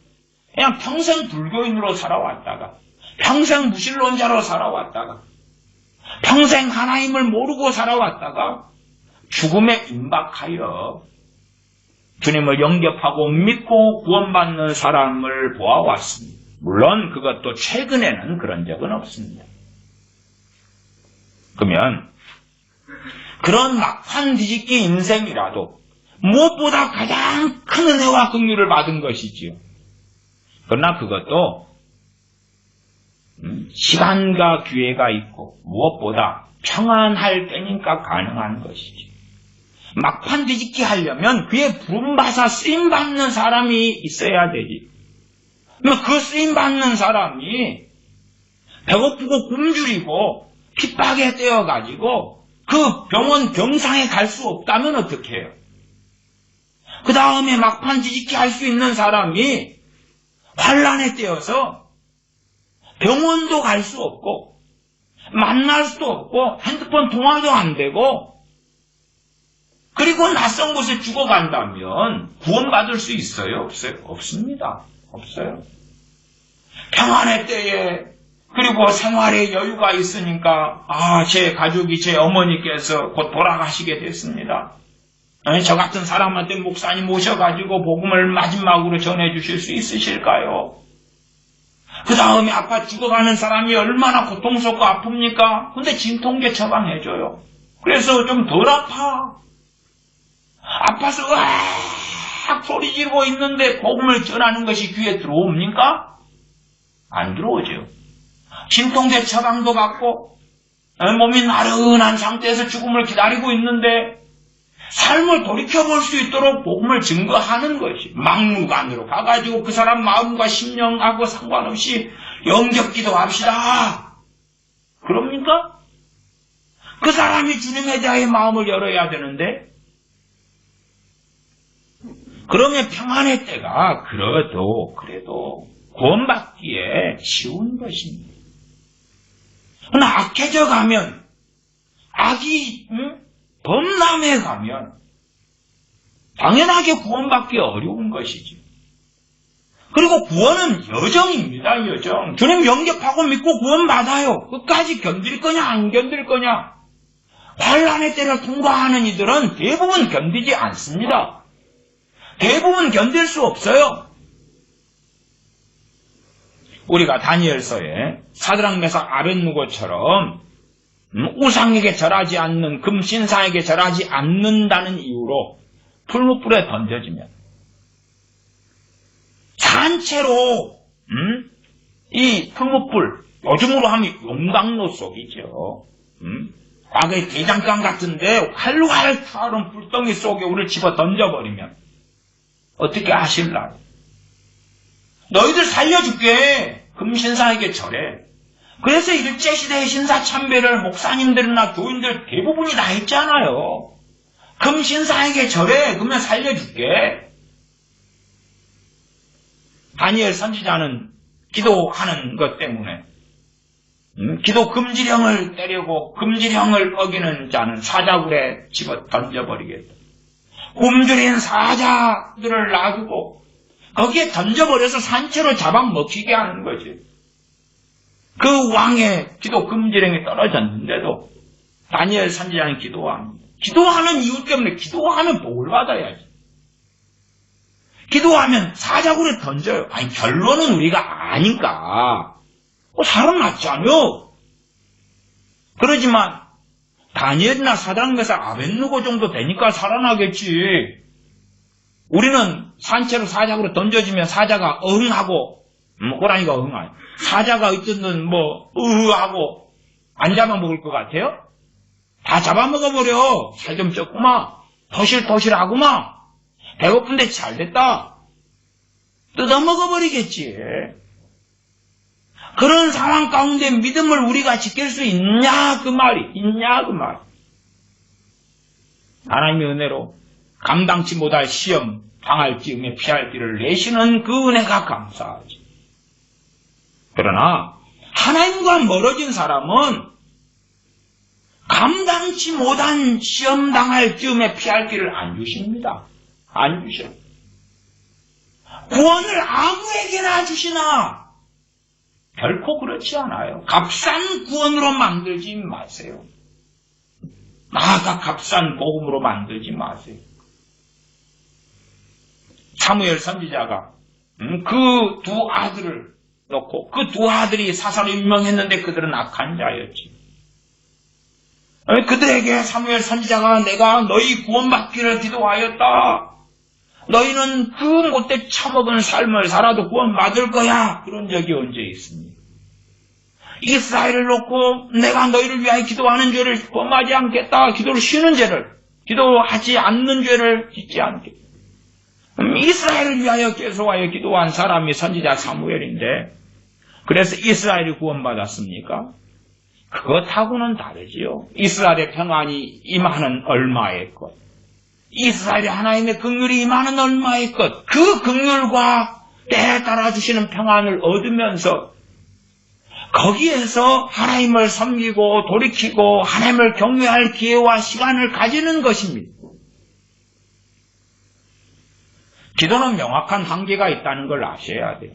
A: 그냥 평생 불교인으로 살아왔다가 평생 무신론자로 살아왔다가 평생 하나님을 모르고 살아왔다가 죽음에 임박하여 주님을 영접하고 믿고 구원받는 사람을 보아왔습니다. 물론 그것도 최근에는 그런 적은 없습니다. 그러면 그런 막판 뒤집기 인생이라도 무엇보다 가장 큰 은혜와 긍휼을 받은 것이지요. 그러나 그것도 시간과 기회가 있고 무엇보다 평안할 때니까 가능한 것이지. 막판 뒤집기 하려면 그에 부름받아 쓰임받는 사람이 있어야 되지. 그 쓰임받는 사람이 배고프고 굶주리고 핍박에 떼어가지고 그 병원 병상에 갈 수 없다면 어떻게 해요? 그 다음에 막판 뒤집기 할 수 있는 사람이 환란에 떼어서 병원도 갈 수 없고 만날 수도 없고 핸드폰 통화도 안 되고 그리고 낯선 곳에 죽어간다면 구원받을 수 있어요? 없어요? 없습니다. 없어요. 평안의 때에 그리고 생활에 여유가 있으니까 제 가족이 제 어머니께서 곧 돌아가시게 됐습니다. 저 같은 사람한테 목사님 오셔가지고 복음을 마지막으로 전해주실 수 있으실까요? 그 다음에 아파 죽어가는 사람이 얼마나 고통스럽고 아픕니까? 근데 진통제 처방해줘요. 그래서 좀 덜 아파. 아파서 으악 소리 지르고 있는데 복음을 전하는 것이 귀에 들어옵니까? 안 들어오죠. 진통제 처방도 받고 몸이 나른한 상태에서 죽음을 기다리고 있는데 삶을 돌이켜볼 수 있도록 복음을 증거하는 것이 막무가내로 가가지고 그 사람 마음과 심령하고 상관없이 영접 기도합시다. 그럽니까? 그 사람이 주님에 대하여 마음을 열어야 되는데 그러면 평안의 때가 그래도 구원받기에 쉬운 것입니다. 그러나 악해져 가면 악이 범람해 가면 당연하게 구원받기 어려운 것이죠. 그리고 구원은 여정입니다. 여정. 주님 영접하고 믿고 구원받아요. 끝까지 견딜 거냐 안 견딜 거냐. 환난의 때를 통과하는 이들은 대부분 견디지 않습니다. 대부분 견딜 수 없어요. 우리가 다니엘서에 사드락 메삭 아벳느고처럼 우상에게 절하지 않는 금신사에게 절하지 않는다는 이유로 풀무불에 던져지면 산채로 이 풀무불 요즘으로 하면 용광로 속이죠. 과거의 대장간 같은데 활활 타오른 불덩이 속에 우리를 집어 던져버리면 어떻게 하실라요? 너희들 살려줄게. 금신사에게 절해. 그래서 일제시대의 신사참배를 목사님들이나 교인들 대부분이 다 했잖아요. 금신사에게 절해. 그러면 살려줄게. 다니엘 선지자는 기도하는 것 때문에 기도 금지령을 때리고 금지령을 어기는 자는 사자굴에 집어 던져버리겠다. 굶주린 사자들을 놔두고 거기에 던져버려서 산채로 잡아먹히게 하는 거지. 그 왕의 기도 금지령이 떨어졌는데도 다니엘 선지자는 기도합니다. 기도하는 이유 때문에 기도하면 복을 받아야지. 기도하면 사자굴에 던져요. 아니 결론은 우리가 아니까. 살아났잖아요. 그러지만 다니엘이나 사드락 메삭 아벳느고 정도 되니까 살아나겠지. 우리는 산채로 사자굴에 던져지면 사자가 응하고 호랑이가 응하요. 사자가 어쨌든 하고 안 잡아먹을 것 같아요? 다 잡아먹어버려. 살 좀 쪘구만. 토실토실하구만. 배고픈데 잘됐다. 뜯어먹어버리겠지. 그런 상황 가운데 믿음을 우리가 지킬 수 있냐 그 말이. 하나님의 은혜로 감당치 못할 시험 당할 즈음에 피할 길을 내시는 그 은혜가 감사하지. 그러나 하나님과 멀어진 사람은 감당치 못한 시험 당할 즈음에 피할 길을 안 주십니다. 안 주셔. 구원을 아무에게나 주시나? 결코 그렇지 않아요. 값싼 구원으로 만들지 마세요. 나아가 값싼 복음으로 만들지 마세요. 사무엘 선지자가 그 두 아들을 놓고 그 두 아들이 사사로 유명했는데 그들은 악한 자였지. 그들에게 사무엘 선지자가 내가 너희 구원받기를 기도하였다. 너희는 그 못돼 처먹은 삶을 살아도 구원받을 거야. 그런 적이 언제 있습니까? 이스라엘을 놓고 내가 너희를 위하여 기도하는 죄를 범하지 않겠다. 기도를 쉬는 죄를, 기도하지 않는 죄를 짓지 않겠다. 이스라엘을 위하여 계속하여 기도한 사람이 선지자 사무엘인데 그래서 이스라엘이 구원받았습니까? 그것하고는 다르지요. 이스라엘의 평안이 임하는 얼마의 것, 이스라엘의 하나님의 긍휼이 임하는 얼마의 것, 그 긍휼과 때에 따라 주시는 평안을 얻으면서 거기에서 하나님을 섬기고 돌이키고 하나님을 경외할 기회와 시간을 가지는 것입니다. 기도는 명확한 한계가 있다는 걸 아셔야 돼요.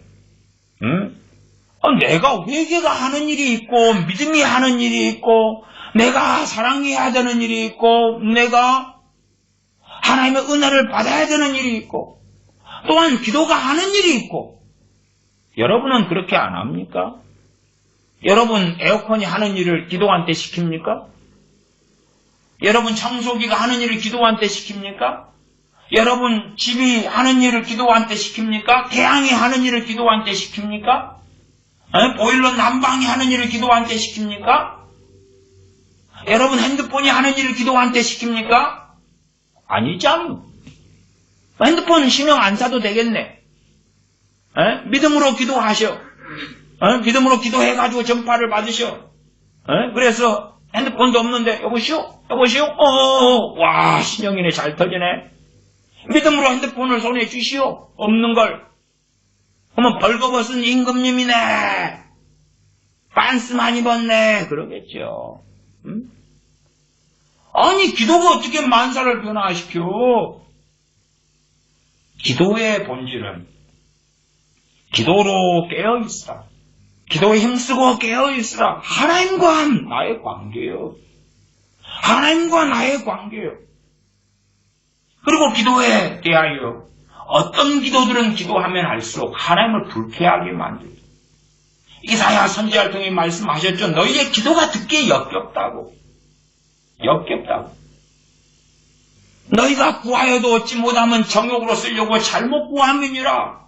A: 내가 회개가 하는 일이 있고 믿음이 하는 일이 있고 내가 사랑해야 되는 일이 있고 내가 하나님의 은혜를 받아야 되는 일이 있고 또한 기도가 하는 일이 있고 여러분은 그렇게 안 합니까? 여러분 에어컨이 하는 일을 기도한 때 시킵니까? 여러분 청소기가 하는 일을 기도한 때 시킵니까? 여러분 집이 하는 일을 기도한 때 시킵니까? 태양이 하는 일을 기도한 때 시킵니까? 보일러 난방이 하는 일을 기도한 때 시킵니까? 여러분 핸드폰이 하는 일을 기도한 때 시킵니까? 아니잖아요. 핸드폰 신경 안 사도 되겠네. 믿음으로 기도하셔. 믿음으로 기도해가지고 전파를 받으셔. 그래서 핸드폰도 없는데 여보시오? 와 신영이네 잘 터지네. 믿음으로 핸드폰을 손에 주시오. 없는 걸. 그러면 벌거벗은 임금님이네. 빤스만 입었네. 그러겠죠. 아니 기도가 어떻게 만사를 변화시켜? 기도의 본질은 기도로 깨어있으라. 기도에 힘쓰고 깨어있으라. 하나님과 나의 관계요. 하나님과 나의 관계요. 그리고 기도에 대하여 어떤 기도들은 기도하면 할수록 하나님을 불쾌하게 만들죠. 이사야 선지자를 통해 말씀하셨죠. 너희의 기도가 듣기에 역겹다고. 너희가 구하여도 얻지 못하면 정욕으로 쓰려고 잘못 구함이니라.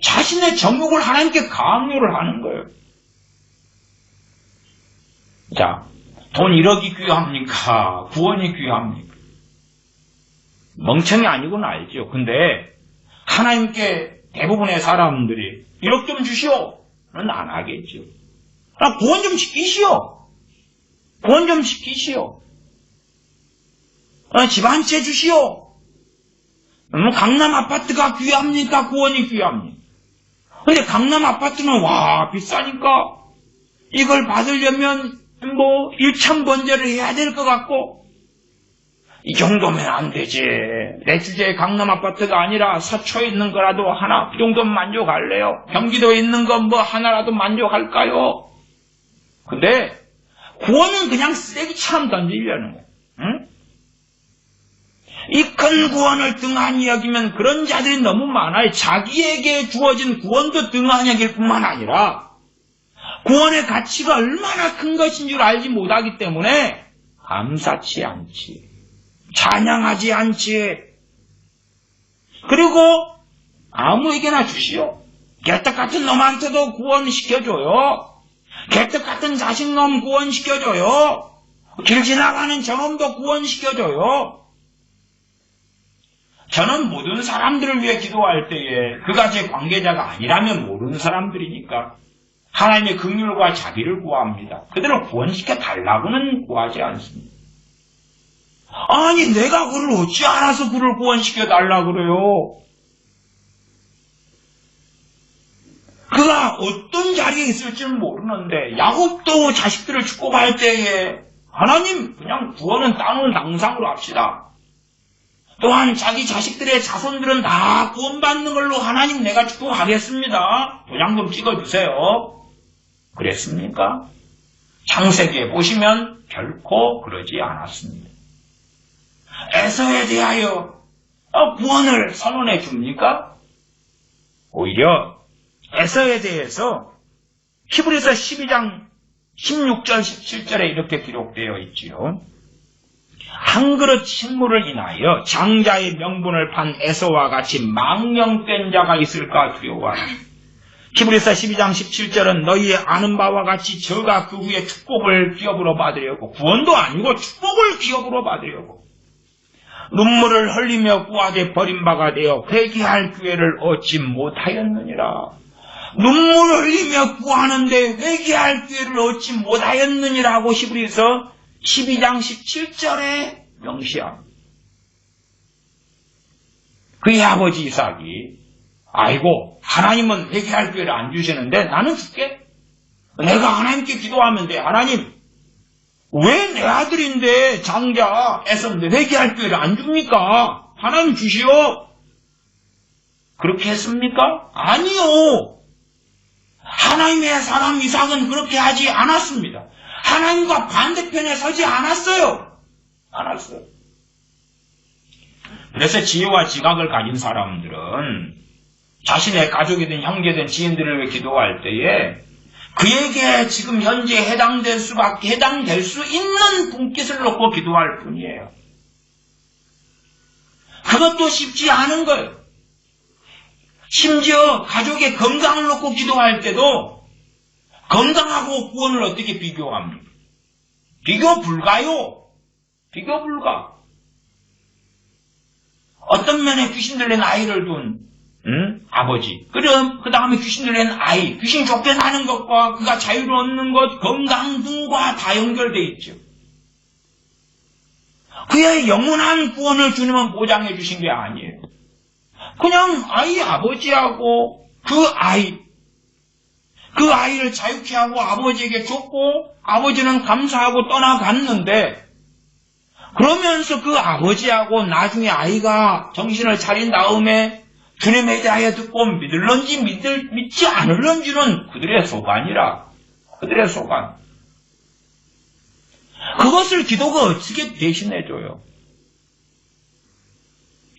A: 자신의 정욕을 하나님께 강요를 하는 거예요. 자, 돈 1억이 귀합니까? 구원이 귀합니까? 멍청이 아니고는 알죠. 근데 하나님께 대부분의 사람들이 1억 좀 주시오. 는 안 하겠죠. 구원 좀 시키시오. 집 한 채 주시오. 강남 아파트가 귀합니까? 구원이 귀합니까? 근데 강남 아파트는 와 비싸니까 이걸 받으려면 1,000번제를 해야 될 것 같고 이 정도면 안 되지. 내 주제에 강남 아파트가 아니라 서초에 있는 거라도 하나 그 정도면 만족할래요. 경기도에 있는 건 하나라도 만족할까요? 근데 구원은 그냥 쓰레기처럼 던지려는 거예요. 이 큰 구원을 등한히 여기면 그런 자들이 너무 많아요. 자기에게 주어진 구원도 등한히 여길 뿐만 아니라 구원의 가치가 얼마나 큰 것인 줄 알지 못하기 때문에 감사치 않지. 찬양하지 않지. 그리고 아무에게나 주시오. 개떡 같은 놈한테도 구원시켜줘요. 개떡 같은 자식놈 구원시켜줘요. 길 지나가는 저놈도 구원시켜줘요. 저는 모든 사람들을 위해 기도할 때에 그가 제 관계자가 아니라면 모르는 사람들이니까 하나님의 긍휼과 자비를 구합니다. 그들을 구원시켜 달라고는 구하지 않습니다. 아니 내가 그를 어찌 알아서 그를 구원시켜 달라고 그래요? 그가 어떤 자리에 있을지는 모르는데 야곱도 자식들을 축복할 때에 하나님 그냥 구원은 따놓은 당상으로 합시다. 또한 자기 자식들의 자손들은 다 구원받는 걸로 하나님 내가 축복하겠습니다. 도장 좀 찍어주세요. 그랬습니까? 창세기에 보시면 결코 그러지 않았습니다. 에서에 대하여 구원을 선언해 줍니까? 오히려 에서에 대해서 히브리서 12장 16절 17절에 이렇게 기록되어 있지요. 한 그릇 식물을 인하여 장자의 명분을 판 에서와 같이 망령된 자가 있을까 두려워하라. 히브리서 12장 17절은 너희의 아는 바와 같이 저가 그 후에 축복을 기업으로 받으려고 구원도 아니고 축복을 기업으로 받으려고 눈물을 흘리며 구하되 버림바가 되어 회개할 기회를 얻지 못하였느니라. 눈물을 흘리며 구하는데 회개할 기회를 얻지 못하였느니라고 히브리서 12장 17절에 명시합니다. 그의 아버지 이삭이 아이고 하나님은 회개할 기회를 안 주시는데 나는 줄게. 내가 하나님께 기도하면 돼. 하나님 왜 내 아들인데 장자 에서인데 회개할 기회를 안 줍니까? 하나님 주시오. 그렇게 했습니까? 아니요. 하나님의 사람 이삭은 그렇게 하지 않았습니다. 하나님과 반대편에 서지 않았어요. 그래서 지혜와 지각을 가진 사람들은 자신의 가족이든 형제든 지인들을 위해 기도할 때에 그에게 지금 현재 해당될 수 있는 분깃을 놓고 기도할 뿐이에요. 그것도 쉽지 않은 거예요. 심지어 가족의 건강을 놓고 기도할 때도 건강하고 구원을 어떻게 비교합니까? 비교 불가요. 비교 불가. 어떤 면에 귀신 들린 아이를 둔 아버지, 그럼 그 다음에 귀신 들린 아이, 귀신 쫓겨나는 것과 그가 자유를 얻는 것, 건강 등과 다 연결되어 있죠. 그의 영원한 구원을 주님은 보장해 주신 게 아니에요. 그냥 아이 아버지하고 그 아이를 자유케 하고 아버지에게 줬고 아버지는 감사하고 떠나갔는데, 그러면서 그 아버지하고 나중에 아이가 정신을 차린 다음에 주님에 대하여 듣고 믿을런지 믿지 않을런지는 그들의 소관이라. 그들의 소관. 그것을 기도가 어떻게 대신해줘요?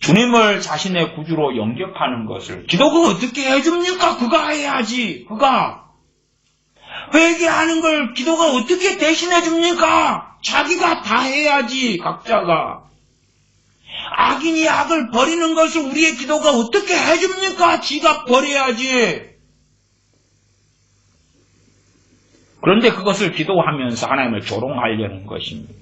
A: 주님을 자신의 구주로 영접하는 것을 기도가 어떻게 해줍니까? 그가 해야지. 그가 회개하는 걸 기도가 어떻게 대신해줍니까? 자기가 다 해야지. 각자가. 악인이 악을 버리는 것을 우리의 기도가 어떻게 해줍니까? 지가 버려야지. 그런데 그것을 기도하면서 하나님을 조롱하려는 것입니다.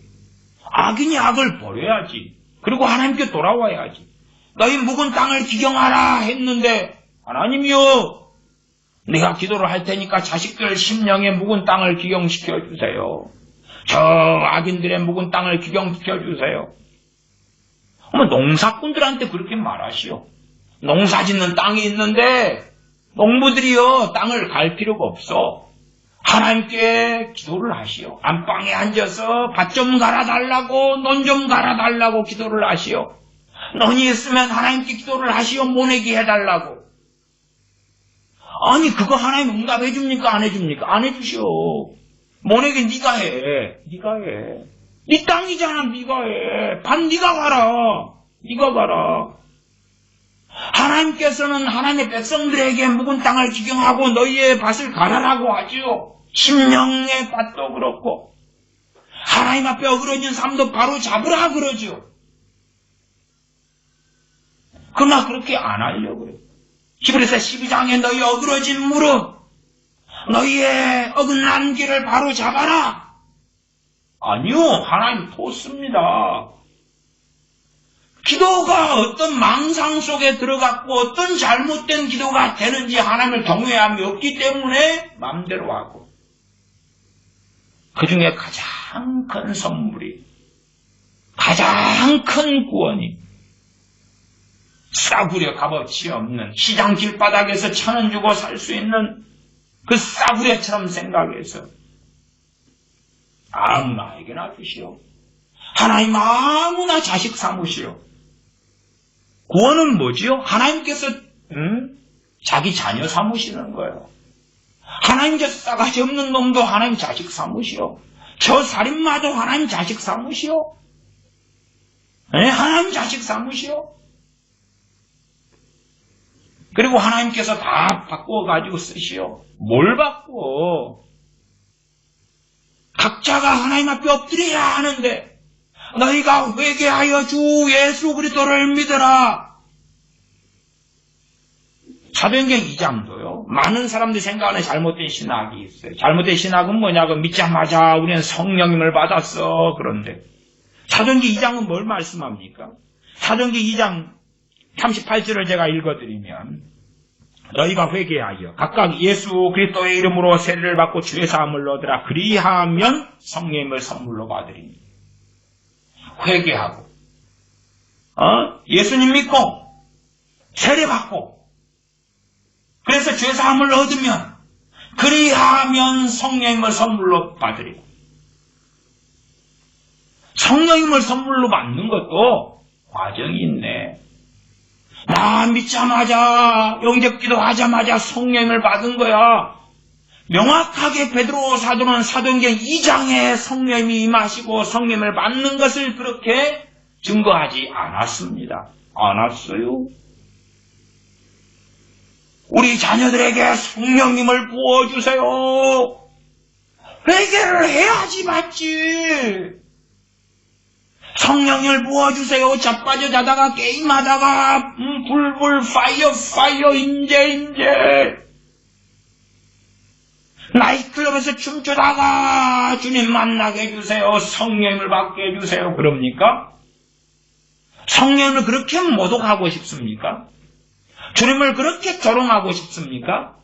A: 악인이 악을 버려야지. 그리고 하나님께 돌아와야지. 너희 묵은 땅을 기경하라 했는데, 하나님이요, 내가 기도를 할 테니까 자식들 심령의 묵은 땅을 기경시켜 주세요. 저 악인들의 묵은 땅을 기경시켜 주세요. 농사꾼들한테 그렇게 말하시오. 농사 짓는 땅이 있는데 농부들이요, 땅을 갈 필요가 없어. 하나님께 기도를 하시오. 안방에 앉아서 밭 좀 갈아달라고, 논 좀 갈아달라고 기도를 하시오. 논이 있으면 하나님께 기도를 하시오. 모내기 해달라고. 아니, 그거 하나님 응답해 줍니까? 안 해줍니까? 안 해주시오. 모내기 네가 해. 네가 해. 네 땅이잖아. 네가 해. 밭 네가 가라. 네가 가라. 하나님께서는 하나님의 백성들에게 묵은 땅을 기경하고 너희의 밭을 갈아라고 하지요. 심령의 밭도 그렇고 하나님 앞에 어그러진 삶도 바로 잡으라 그러죠. 그러나 그렇게 안 하려고 그래요. 히브리서 12장에 너희 어그러진 무릎, 너희의 어긋난 길을 바로 잡아라. 아니요, 하나님 돕습니다. 기도가 어떤 망상 속에 들어갔고 어떤 잘못된 기도가 되는지 하나님을 경외함이 없기 때문에 마음대로 하고, 그 중에 가장 큰 선물이, 가장 큰 구원이 싸구려 값어치 없는 시장 길바닥에서 1,000원 주고 살 수 있는 그 싸구려처럼 생각해서 아무나에게나 주시오. 하나님 아무나 자식 삼으시오. 구원은 뭐지요? 하나님께서 자기 자녀 삼으시는 거예요. 하나님께서 싸가지 없는 놈도 하나님 자식 삼으시오. 저 살인마도 하나님 자식 삼으시오. 네, 하나님 자식 삼으시오. 그리고 하나님께서 다 바꾸어가지고 쓰시오. 뭘 바꾸어? 각자가 하나님 앞에 엎드려야 하는데 너희가 회개하여 주 예수 그리스도를 믿어라. 사도행전 2장도요. 많은 사람들이 생각하는 잘못된 신학이 있어요. 잘못된 신학은 뭐냐고, 믿자마자 우리는 성령님을 받았어. 그런데 사도행전 2장은 뭘 말씀합니까? 사도행전 2장 38절을 제가 읽어드리면, 너희가 회개하여 각각 예수 그리스도의 이름으로 세례를 받고 주의 사함을 얻으라. 그리하면 성령님을 선물로 받으리니. 회개하고 예수님 믿고 세례 받고 그래서 죄 사함을 얻으면, 그리하면 성령님을 선물로 받으리고. 성령님을 선물로 받는 것도 과정이 있네. 나 믿자마자, 영접기도 하자마자 성령님을 받은 거야. 명확하게 베드로 사도는 사도행전 2장에 성령님이 임하시고 성령님을 받는 것을 그렇게 증거하지 않았습니다. 않았어요. 우리 자녀들에게 성령님을 부어주세요. 회개를 해야지 맞지. 성령을 부어주세요. 자빠져 자다가 게임하다가 불불 파이어 임재 나이트클럽에서 춤추다가 주님 만나게 해주세요. 성령을 받게 해주세요. 그럽니까? 성령을 그렇게 모독하고 싶습니까? 주님을 그렇게 조롱하고 싶습니까?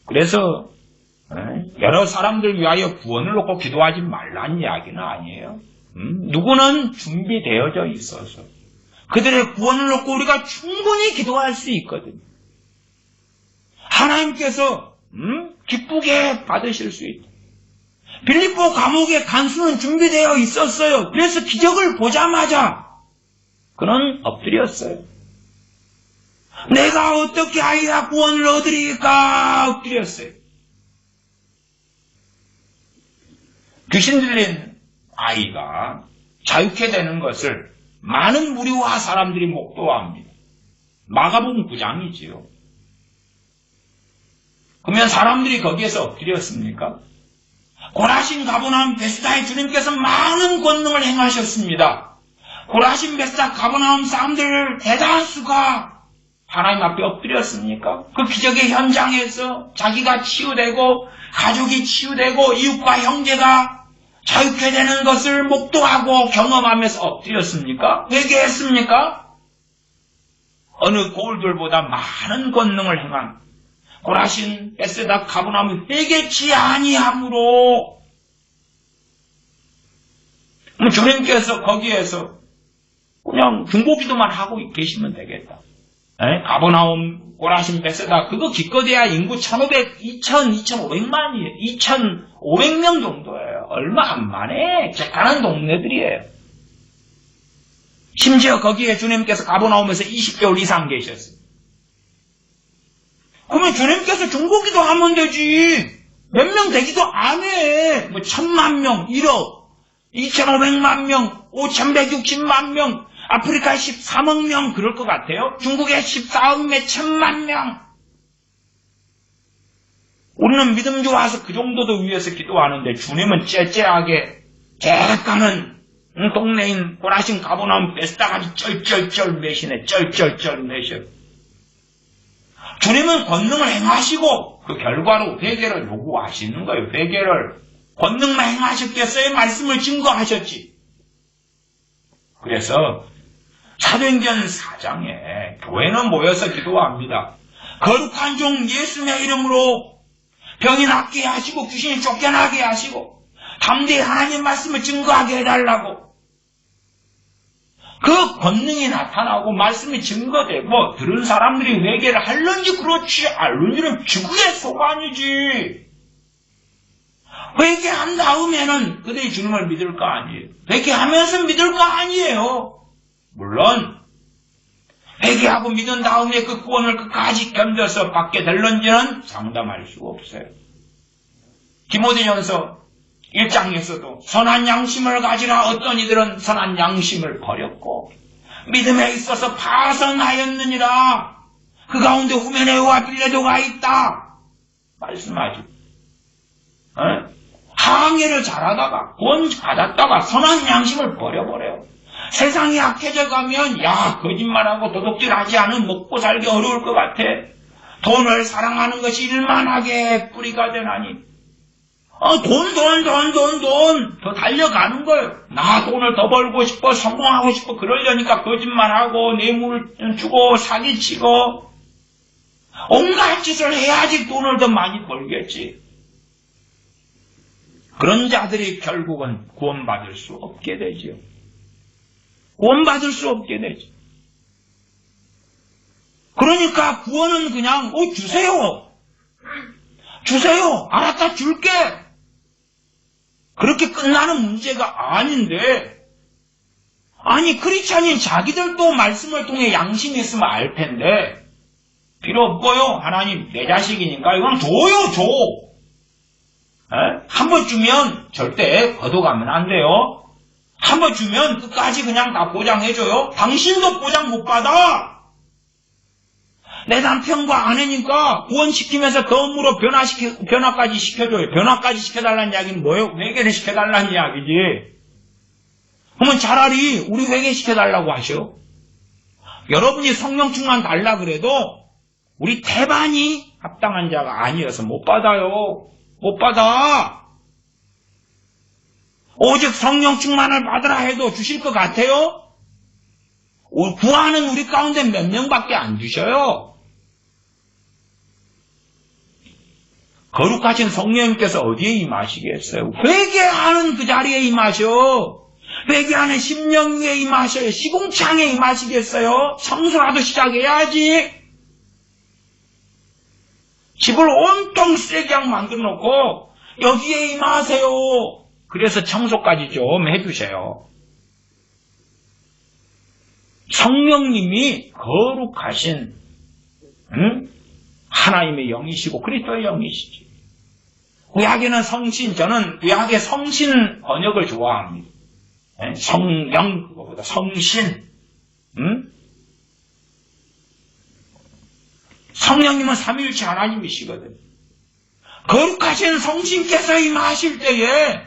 A: 그래서 여러 사람들 위하여 구원을 놓고 기도하지 말라는 이야기는 아니에요. 누구는 준비되어져 있어서 그들의 구원을 놓고 우리가 충분히 기도할 수 있거든요. 하나님께서 기쁘게 받으실 수 있다. 빌립보 감옥의 간수는 준비되어 있었어요. 그래서 기적을 보자마자 그는 엎드렸어요. 내가 어떻게 하여야 구원을 얻으리까 엎드렸어요. 귀신 들린 아이가 자유케 되는 것을 많은 무리와 사람들이 목도합니다. 마가복음 9장이지요. 그러면 사람들이 거기에서 엎드렸습니까? 고라신 가버나움 베스다에 주님께서 많은 권능을 행하셨습니다. 고라신 베스다 가버나움 사람들 대다수가 하나님 앞에 엎드렸습니까? 그 기적의 현장에서 자기가 치유되고 가족이 치유되고 이웃과 형제가 자유케 되는 것을 목도하고 경험하면서 엎드렸습니까? 회개했습니까? 어느 고울들보다 많은 권능을 행한 고라신 베스다 가버나움이 회개치 아니함으로 주님께서 거기에서 그냥 중보기도만 하고 계시면 되겠다. 가버나움, 고라신, 베세다 그거 기껏해야 인구 2,500만이에요. 2,500명 정도예요. 얼마 안 만에 잭가는 동네들이에요. 심지어 거기에 주님께서 가버나움에서 20개월 이상 계셨어요. 그러면 주님께서 중보기도 하면 되지. 몇 명 되기도 안 해. 1,000만 명, 1억, 2,500만 명, 5,160만 명, 아프리카 13억 명 그럴 것 같아요. 중국에 14억 몇 천만 명. 우리는 믿음 좋아서 그 정도도 위해서 기도하는데 주님은 째째하게 잭가는 동네인 고라신 가버나움 베스다까지 쩔쩔쩔 매시네. 쩔쩔쩔 매셔. 주님은 권능을 행하시고 그 결과로 회개를 요구하시는 거예요. 회개를. 권능만 행하셨겠어요? 말씀을 증거하셨지. 그래서 사도행전 4장에 교회는 모여서 기도합니다. 거룩한 종 예수님의 이름으로 병이 낫게 하시고 귀신이 쫓겨나게 하시고 담대히 하나님 말씀을 증거하게 해달라고. 그 권능이 나타나고 말씀이 증거되고 들은 사람들이 회개를 할는지 그렇지 않는지는 지구의 소관이지. 회개한 다음에는 그들이 주님을 믿을 거 아니에요. 회개하면서 믿을 거 아니에요. 물론 회개하고 믿은 다음에 그 구원을 끝까지 견뎌서 받게 될런지는 장담할 수가 없어요. 디모데전서 1장에서도 선한 양심을 가지라 어떤 이들은 선한 양심을 버렸고 믿음에 있어서 파선하였느니라. 그 가운데 후메네오와 빌레도가 있다. 말씀하죠. 항해를 잘하다가 구원 받았다가 선한 양심을 버려버려요. 세상이 악해져 가면 야 거짓말하고 도둑질하지 않으면 먹고 살기 어려울 것 같아. 돈을 사랑하는 것이 일만하게 뿌리가 되나니 돈 더 달려가는 거예요. 나 돈을 더 벌고 싶어 성공하고 싶어 그러려니까 거짓말하고 뇌물을 주고 사기치고 온갖 짓을 해야지 돈을 더 많이 벌겠지. 그런 자들이 결국은 구원받을 수 없게 되죠. 구원받을 수 없게 되죠. 그러니까 구원은 그냥 주세요. 알았다 줄게. 그렇게 끝나는 문제가 아닌데 아니 크리스찬인 자기들도 말씀을 통해 양심이 있으면 알 텐데 필요 없고요. 하나님 내 자식이니까 이건 줘요. 한 번 주면 절대 걷어가면 안 돼요. 한 번 주면 끝까지 그냥 다 보장해줘요. 당신도 보장 못 받아. 내 남편과 아내니까 구원시키면서 덤으로 변화까지 시켜줘요. 변화까지 시켜달라는 이야기는 뭐예요? 회개를 시켜달라는 이야기지. 그러면 차라리 우리 회개시켜달라고 하셔. 여러분이 성령 충만 달라 그래도 우리 대반이 합당한 자가 아니어서 못 받아요. 못 받아. 오직 성령 충만을 받으라 해도 주실 것 같아요? 구하는 우리 가운데 몇 명밖에 안 주셔요. 거룩하신 성령님께서 어디에 임하시겠어요? 회개하는 그 자리에 임하셔. 회개하는 심령 위에 임하셔요. 시궁창에 임하시겠어요? 청소라도 시작해야지. 집을 온통 쓰레기장 만들어 놓고 여기에 임하세요. 그래서 청소까지 좀 해주세요. 성령님이 거룩하신 하나님의 영이시고 그리스도의 영이시지. 구약에는 성신, 저는 구약의 성신 번역을 좋아합니다. 성령 그거보다 성신. 성령님은 삼위일체 하나님이시거든. 거룩하신 성신께서 임하실 때에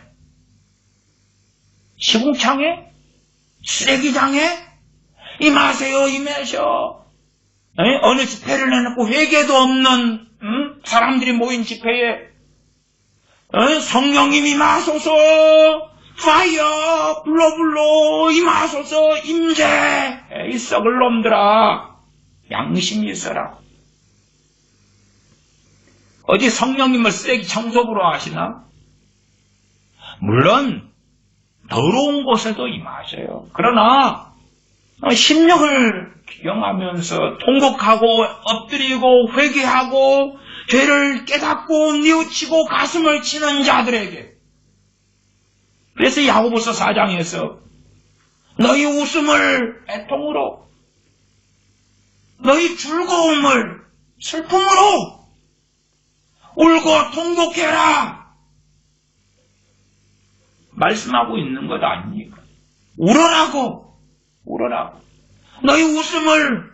A: 시궁창에 쓰레기장에 임하세요. 임하셔. 어느 집회를 내놓고 회개도 없는 사람들이 모인 집회에 성령님 임하소서, 파이어 불러 임하소서, 임재. 이 썩을 놈들아, 양심이 있어라. 어디 성령님을 쓰레기 청소부로 하시나? 물론 더러운 곳에도 임하셔요. 그러나 심령을 기경하면서 통곡하고 엎드리고 회개하고 죄를 깨닫고 뉘우치고 가슴을 치는 자들에게, 그래서 야고보서 4장에서 너희 웃음을 애통으로, 너희 즐거움을 슬픔으로 울고 통곡해라 말씀하고 있는 것 아닙니까? 울어라고. 너희 웃음을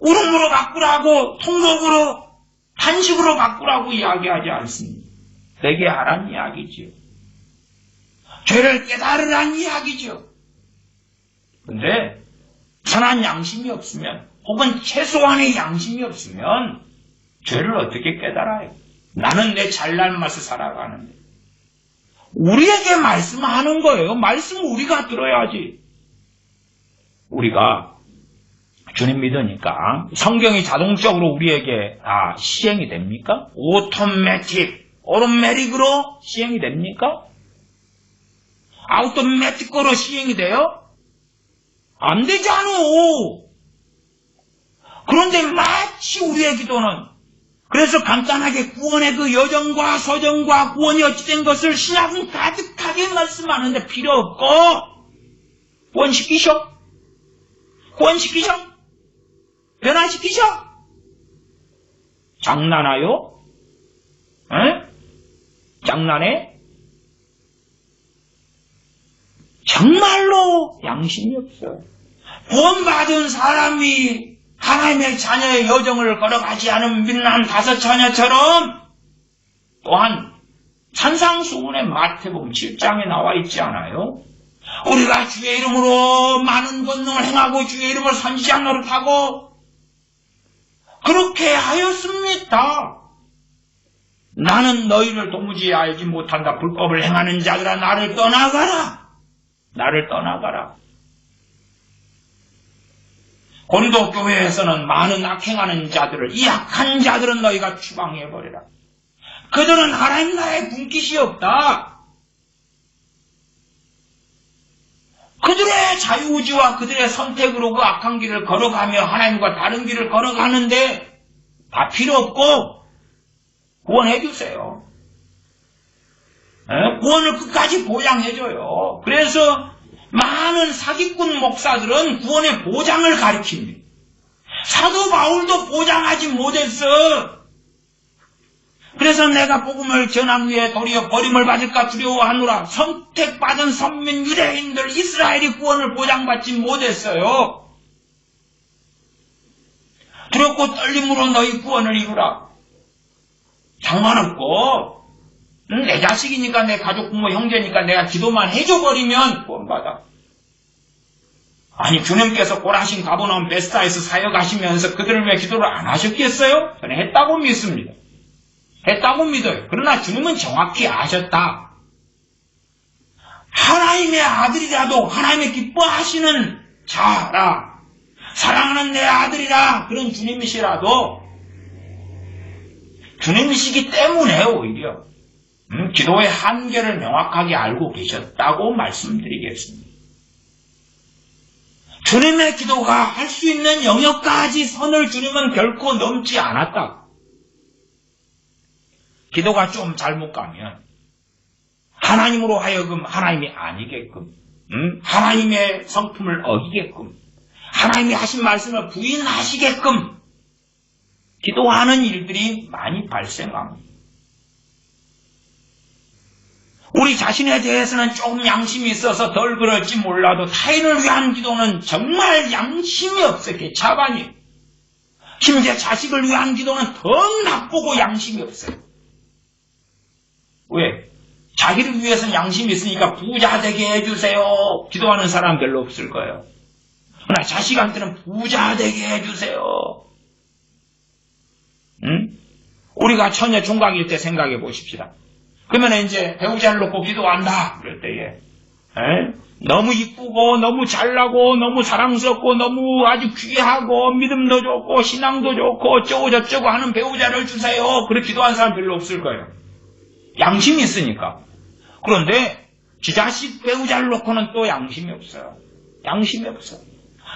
A: 울음으로 바꾸라고, 통곡으로, 탄식으로 바꾸라고 이야기하지 않습니다. 회개하라는 이야기지요. 죄를 깨달으라는 이야기죠. 근데 선한 양심이 없으면, 혹은 최소한의 양심이 없으면 죄를 어떻게 깨달아요? 나는 내 잘난 맛을 살아가는데. 우리에게 말씀하는 거예요. 말씀 우리가 들어야지. 우리가 주님 믿으니까 성경이 자동적으로 우리에게 시행이 됩니까? 오토매틱으로 시행이 됩니까? 아우토매틱으로 시행이 돼요? 안 되잖아. 그런데 마치 우리의 기도는, 그래서 간단하게 구원의 그 여정과 서정과 구원이 어찌된 것을 신약은 가득하게 말씀하는데 필요 없고, 구원시키셔? 변화시키셔? 장난하요? 장난해? 정말로 양심이 없어요. 구원받은 사람이 하나님의 자녀의 여정을 걸어가지 않은 민난 다섯 자녀처럼, 또한 산상수훈의 마태복음 7장에 나와 있지 않아요? 우리가 주의 이름으로 많은 권능을 행하고 주의 이름을 선지자 노릇하고 그렇게 하였습니다. 나는 너희를 도무지 알지 못한다. 불법을 행하는 자들아, 나를 떠나가라. 고린도 교회에서는 많은 악행하는 자들을, 이 악한 자들은 너희가 추방해버리라. 그들은 하나님 나라에 분깃이 없다. 그들의 자유의지와 그들의 선택으로 그 악한 길을 걸어가며 하나님과 다른 길을 걸어가는데 다 필요 없고 구원해 주세요. 구원을 끝까지 보장해줘요. 그래서 많은 사기꾼 목사들은 구원의 보장을 가리킵니다. 사도 바울도 보장하지 못했어. 그래서 내가 복음을 전한 후에 도리어 버림을 받을까 두려워하노라. 선택받은 선민 유대인들 이스라엘이 구원을 보장받지 못했어요. 두렵고 떨림으로 너희 구원을 이루라. 상관없고 내 자식이니까 내 가족 부모 형제니까 내가 기도만 해줘버리면 구원받아. 아니 주님께서 고라신 가버나움 베스다에서 사역하시면서 그들을 왜 기도를 안 하셨겠어요? 저는 했다고 믿습니다. 했다고 믿어요. 그러나 주님은 정확히 아셨다. 하나님의 아들이라도 하나님의 기뻐하시는 자라, 사랑하는 내 아들이라 그런 주님이시라도 주님이시기 때문에 오히려 기도의 한계를 명확하게 알고 계셨다고 말씀드리겠습니다. 주님의 기도가 할 수 있는 영역까지 선을 주님은 결코 넘지 않았다. 기도가 좀 잘못 가면 하나님으로 하여금 하나님이 아니게끔, 하나님의 성품을 어기게끔, 하나님이 하신 말씀을 부인하시게끔 기도하는 일들이 많이 발생합니다. 우리 자신에 대해서는 조금 양심이 있어서 덜 그럴지 몰라도 타인을 위한 기도는 정말 양심이 없어요. 자반이. 심지어 자식을 위한 기도는 더 나쁘고 양심이 없어요. 왜? 자기를 위해서는 양심이 있으니까 부자 되게 해주세요. 기도하는 사람 별로 없을 거예요. 그러나 자식한테는 부자 되게 해주세요. 우리가 처녀 총각일 때 생각해 보십시다. 그러면 이제 배우자를 놓고 기도한다. 그럴 때에 너무 이쁘고 너무 잘나고 너무 사랑스럽고 너무 아주 귀하고 믿음도 좋고 신앙도 좋고 어쩌고 저쩌고 하는 배우자를 주세요. 그렇게 기도하는 사람 별로 없을 거예요. 양심이 있으니까. 그런데 지 자식 배우자를 놓고는 또 양심이 없어요. 양심이 없어.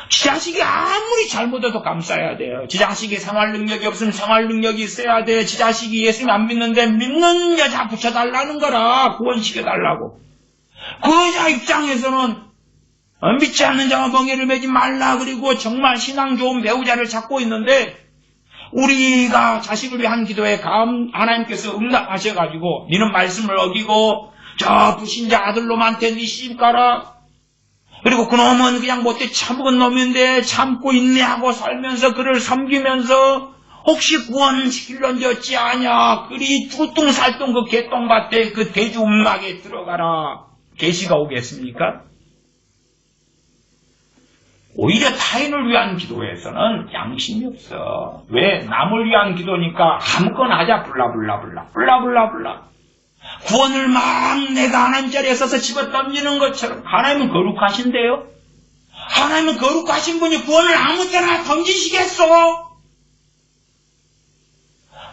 A: 지 자식이 아무리 잘못해도 감싸야 돼요. 지 자식이 생활 능력이 없으면 생활 능력이 있어야 돼. 지 자식이 예수님 안 믿는데 믿는 여자 붙여달라는 거라. 구원시켜달라고. 그 여자 입장에서는 믿지 않는 자와 멍에를 매지 말라. 그리고 정말 신앙 좋은 배우자를 찾고 있는데 우리가 자식을 위한 기도에 하나님께서 응답하셔가지고 니는 말씀을 어기고 저 불신자 아들놈한테 니 시집가라. 그리고 그놈은 그냥 못돼 참은 놈인데 참고 인내하고 살면서 그를 섬기면서 혹시 구원시킬런지 어찌 아냐. 그리 쭈뚱살뚱 그 개똥밭에 그 돼지 움막에 들어가라. 계시가 오겠습니까? 오히려 타인을 위한 기도에서는 양심이 없어. 왜? 남을 위한 기도니까 아무거나 하자. 블라블라블라. 구원을 막 내가 하나님 자리에 서서 집어 던지는 것처럼. 하나님은 거룩하신데요? 하나님은 거룩하신 분이 구원을 아무 때나 던지시겠어?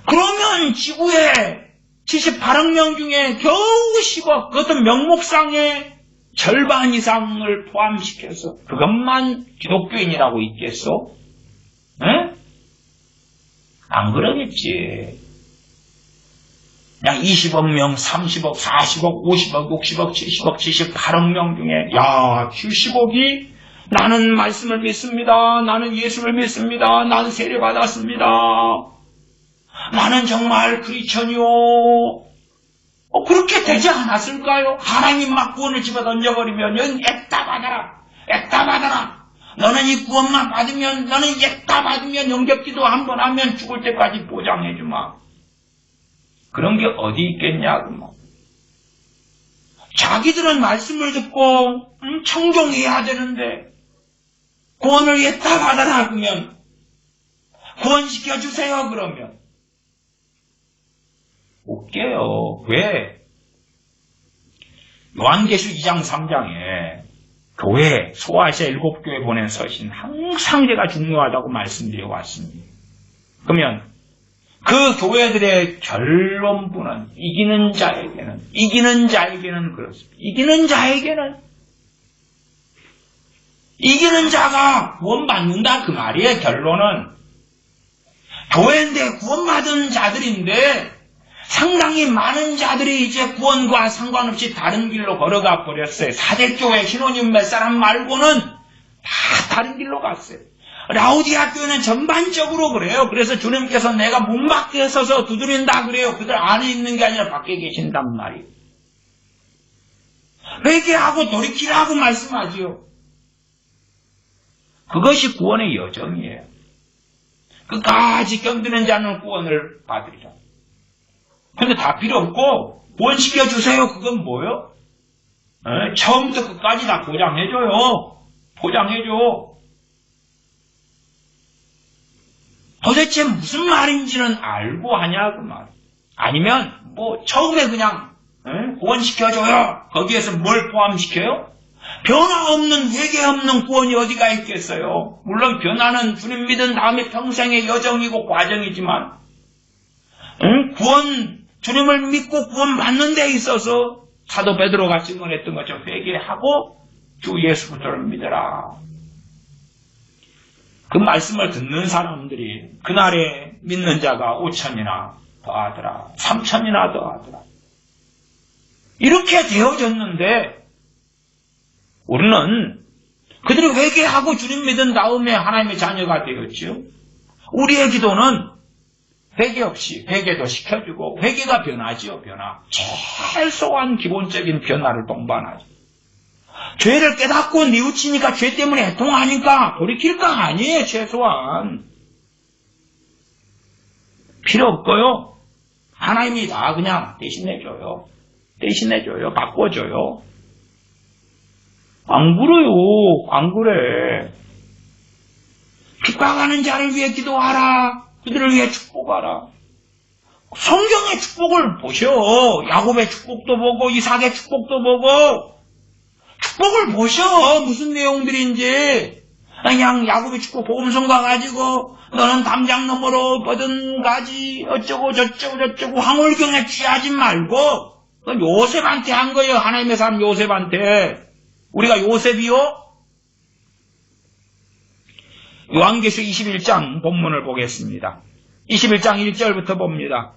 A: 그러면 지구에 78억 명 중에 겨우 10억, 그것도 명목상의 절반 이상을 포함시켜서 그것만 기독교인이라고 있겠소? 에? 안 그러겠지. 그냥 20억 명, 30억, 40억, 50억, 60억, 70억, 78억 명 중에 70억이 나는 말씀을 믿습니다. 나는 예수를 믿습니다. 나는 세례 받았습니다. 나는 정말 크리스천이요. 그렇게 되지 않았을까요? 하나님 막 구원을 집어 던져버리면 액다 받아라. 너는 이 구원만 받으면, 너는 액다 받으면 영접기도 한번 하면 죽을 때까지 보장해주마. 그런 게 어디 있겠냐, 그만. 자기들은 말씀을 듣고 청종해야 되는데 구원을 액다 받아라 그러면 구원시켜주세요 그러면 웃겨요. 왜? 요한계시록 2장 3장에 교회, 소아시아 7교회 보낸 서신 항상 제가 중요하다고 말씀드려 왔습니다. 그러면 그 교회들의 결론부는 이기는 자에게는 그렇습니다. 이기는 자가 구원받는다 그 말이에요. 결론은 교회인데 구원받은 자들인데 상당히 많은 자들이 이제 구원과 상관없이 다른 길로 걸어가 버렸어요. 사대교회 신혼임 몇 사람 말고는 다 다른 길로 갔어요. 라우디아 교회는 전반적으로 그래요. 그래서 주님께서 내가 문 밖에 서서 두드린다 그래요. 그들 안에 있는 게 아니라 밖에 계신단 말이에요. 회개하고 돌이키라고 말씀하지요. 그것이 구원의 여정이에요. 끝까지 견디는 자는 구원을 받으리라. 근데 다 필요 없고 구원시켜주세요. 그건 뭐요? 처음부터 끝까지 다 보장해줘요. 보장해줘. 도대체 무슨 말인지는 알고 하냐 그 말. 아니면 뭐 처음에 그냥 구원시켜줘요. 거기에서 뭘 포함시켜요? 변화 없는 회개 없는 구원이 어디가 있겠어요? 물론 변화는 주님 믿은 다음에 평생의 여정이고 과정이지만 구원 주님을 믿고 구원 받는 데 있어서 사도 베드로가 증언했던 것처럼 회개하고 주 예수 그리스도를 믿어라. 그 말씀을 듣는 사람들이 그날에 믿는 자가 5천이나 더하더라. 3천이나 더하더라. 이렇게 되어졌는데 우리는 그들이 회개하고 주님 믿은 다음에 하나님의 자녀가 되었죠. 우리의 기도는 회개 없이 회개도 시켜주고 회개가 변하지요. 변화. 최소한 기본적인 변화를 동반하죠. 죄를 깨닫고 뉘우치니까 죄 때문에 애통하니까 돌이킬까 아니에요. 최소한. 필요 없고요. 하나님이 다 그냥 대신해줘요. 대신해줘요. 바꿔줘요. 안 그래요. 안 그래. 핍박하는 자를 위해 기도하라. 그들을 위해 축복하라. 성경의 축복을 보셔. 야곱의 축복도 보고 이삭의 축복도 보고 축복을 보셔. 무슨 내용들인지. 그냥 야곱의 축복 복음성가 가지고 너는 담장 너머로 뻗은 가지 어쩌고 저쩌고 황홀경에 취하지 말고 요셉한테 한 거예요. 하나님의 사람 요셉한테. 우리가 요셉이요? 요한계시록 21장 본문을 보겠습니다. 21장 1절부터 봅니다.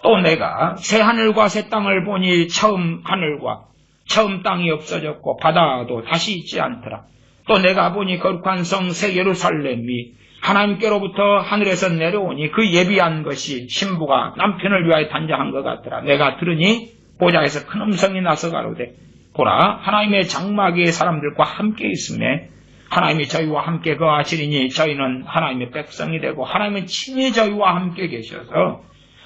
A: 또 내가 새 하늘과 새 땅을 보니 처음 하늘과 처음 땅이 없어졌고 바다도 다시 있지 않더라. 또 내가 보니 거룩한 성 새 예루살렘이 하나님께로부터 하늘에서 내려오니 그 예비한 것이 신부가 남편을 위하여 단장한 것 같더라. 내가 들으니 보좌에서 큰 음성이 나서 가로되 보라 하나님의 장막이 사람들과 함께 있음에 하나님이 저희와 함께 거하시리니 저희는 하나님의 백성이 되고 하나님은 친히 저희와 함께 계셔서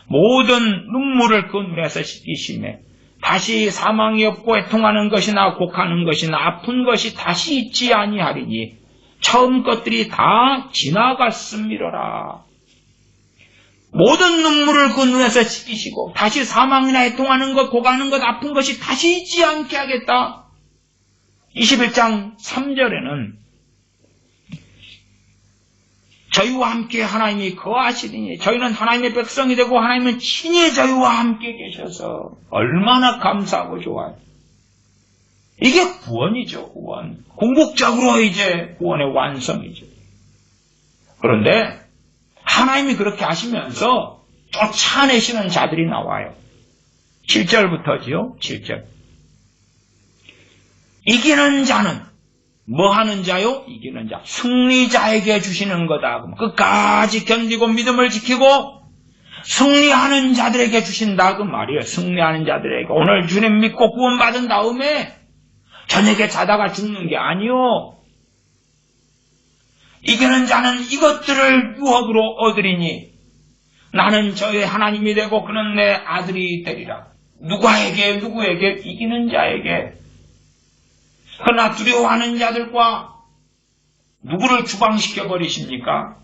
A: 모든 눈물을 그 눈에서 씻기시매 다시 사망이 없고 애통하는 것이나 곡하는 것이나 아픈 것이 다시 있지 아니하리니 처음 것들이 다 지나갔음이로라. 모든 눈물을 그 눈에서 씻기시고 다시 사망이나 애통하는 것, 곡하는 것, 아픈 것이 다시 있지 않게 하겠다. 21장 3절에는 저희와 함께 하나님이 거하시리니 저희는 하나님의 백성이 되고 하나님은 친히 저희와 함께 계셔서 얼마나 감사하고 좋아요. 이게 구원이죠. 구원. 궁극적으로 이제 구원의 완성이죠. 그런데 하나님이 그렇게 하시면서 쫓아내시는 자들이 나와요. 7절부터지요. 7절. 이기는 자는 뭐 하는 자요? 이기는 자. 승리자에게 주시는 거다. 끝까지 견디고 믿음을 지키고 승리하는 자들에게 주신다. 그 말이에요. 승리하는 자들에게. 오늘 주님 믿고 구원받은 다음에 저녁에 자다가 죽는 게 아니요. 이기는 자는 이것들을 유업으로 얻으리니 나는 저의 하나님이 되고 그는 내 아들이 되리라. 누구에게? 이기는 자에게. 그러나 두려워하는 자들과 누구를 추방시켜 버리십니까?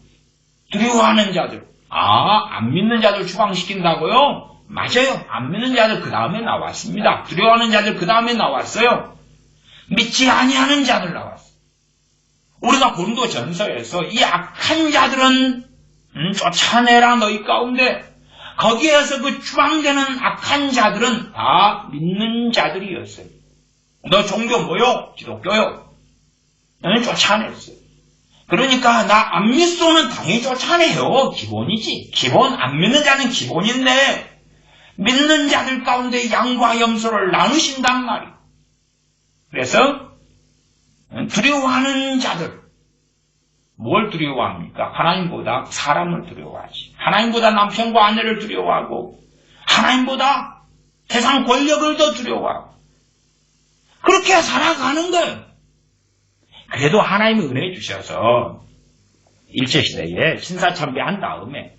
A: 두려워하는 자들. 안 믿는 자들 추방시킨다고요? 맞아요. 안 믿는 자들 그 다음에 나왔습니다. 두려워하는 자들 그 다음에 나왔어요. 믿지 아니하는 자들 나왔어요. 우리가 고린도 전서에서 이 악한 자들은 쫓아내라 너희 가운데 거기에서 그 추방되는 악한 자들은 다 믿는 자들이었어요. 너 종교 뭐요? 기독교요. 너는 쫓아냈어요. 그러니까 나 안 믿소는 당연히 쫓아내요. 기본이지. 기본 안 믿는 자는 기본인데 믿는 자들 가운데 양과 염소를 나누신단 말이에요. 그래서 두려워하는 자들 뭘 두려워합니까? 하나님보다 사람을 두려워하지. 하나님보다 남편과 아내를 두려워하고 하나님보다 세상 권력을 더 두려워하고 그렇게 살아가는 거예요. 그래도 하나님이 은혜 주셔서 일제시대에 신사참배한 다음에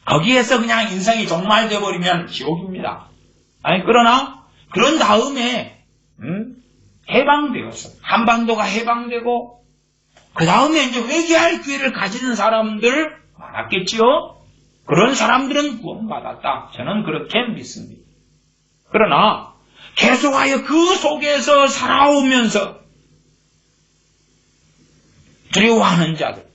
A: 거기에서 그냥 인생이 종말돼 버리면 지옥입니다. 아니 그러나 그런 다음에 해방되어서 한반도가 해방되고 그 다음에 이제 회개할 기회를 가지는 사람들 많았겠지요. 그런 사람들은 구원받았다. 저는 그렇게 믿습니다. 그러나 계속하여 그 속에서 살아오면서 두려워하는 자들,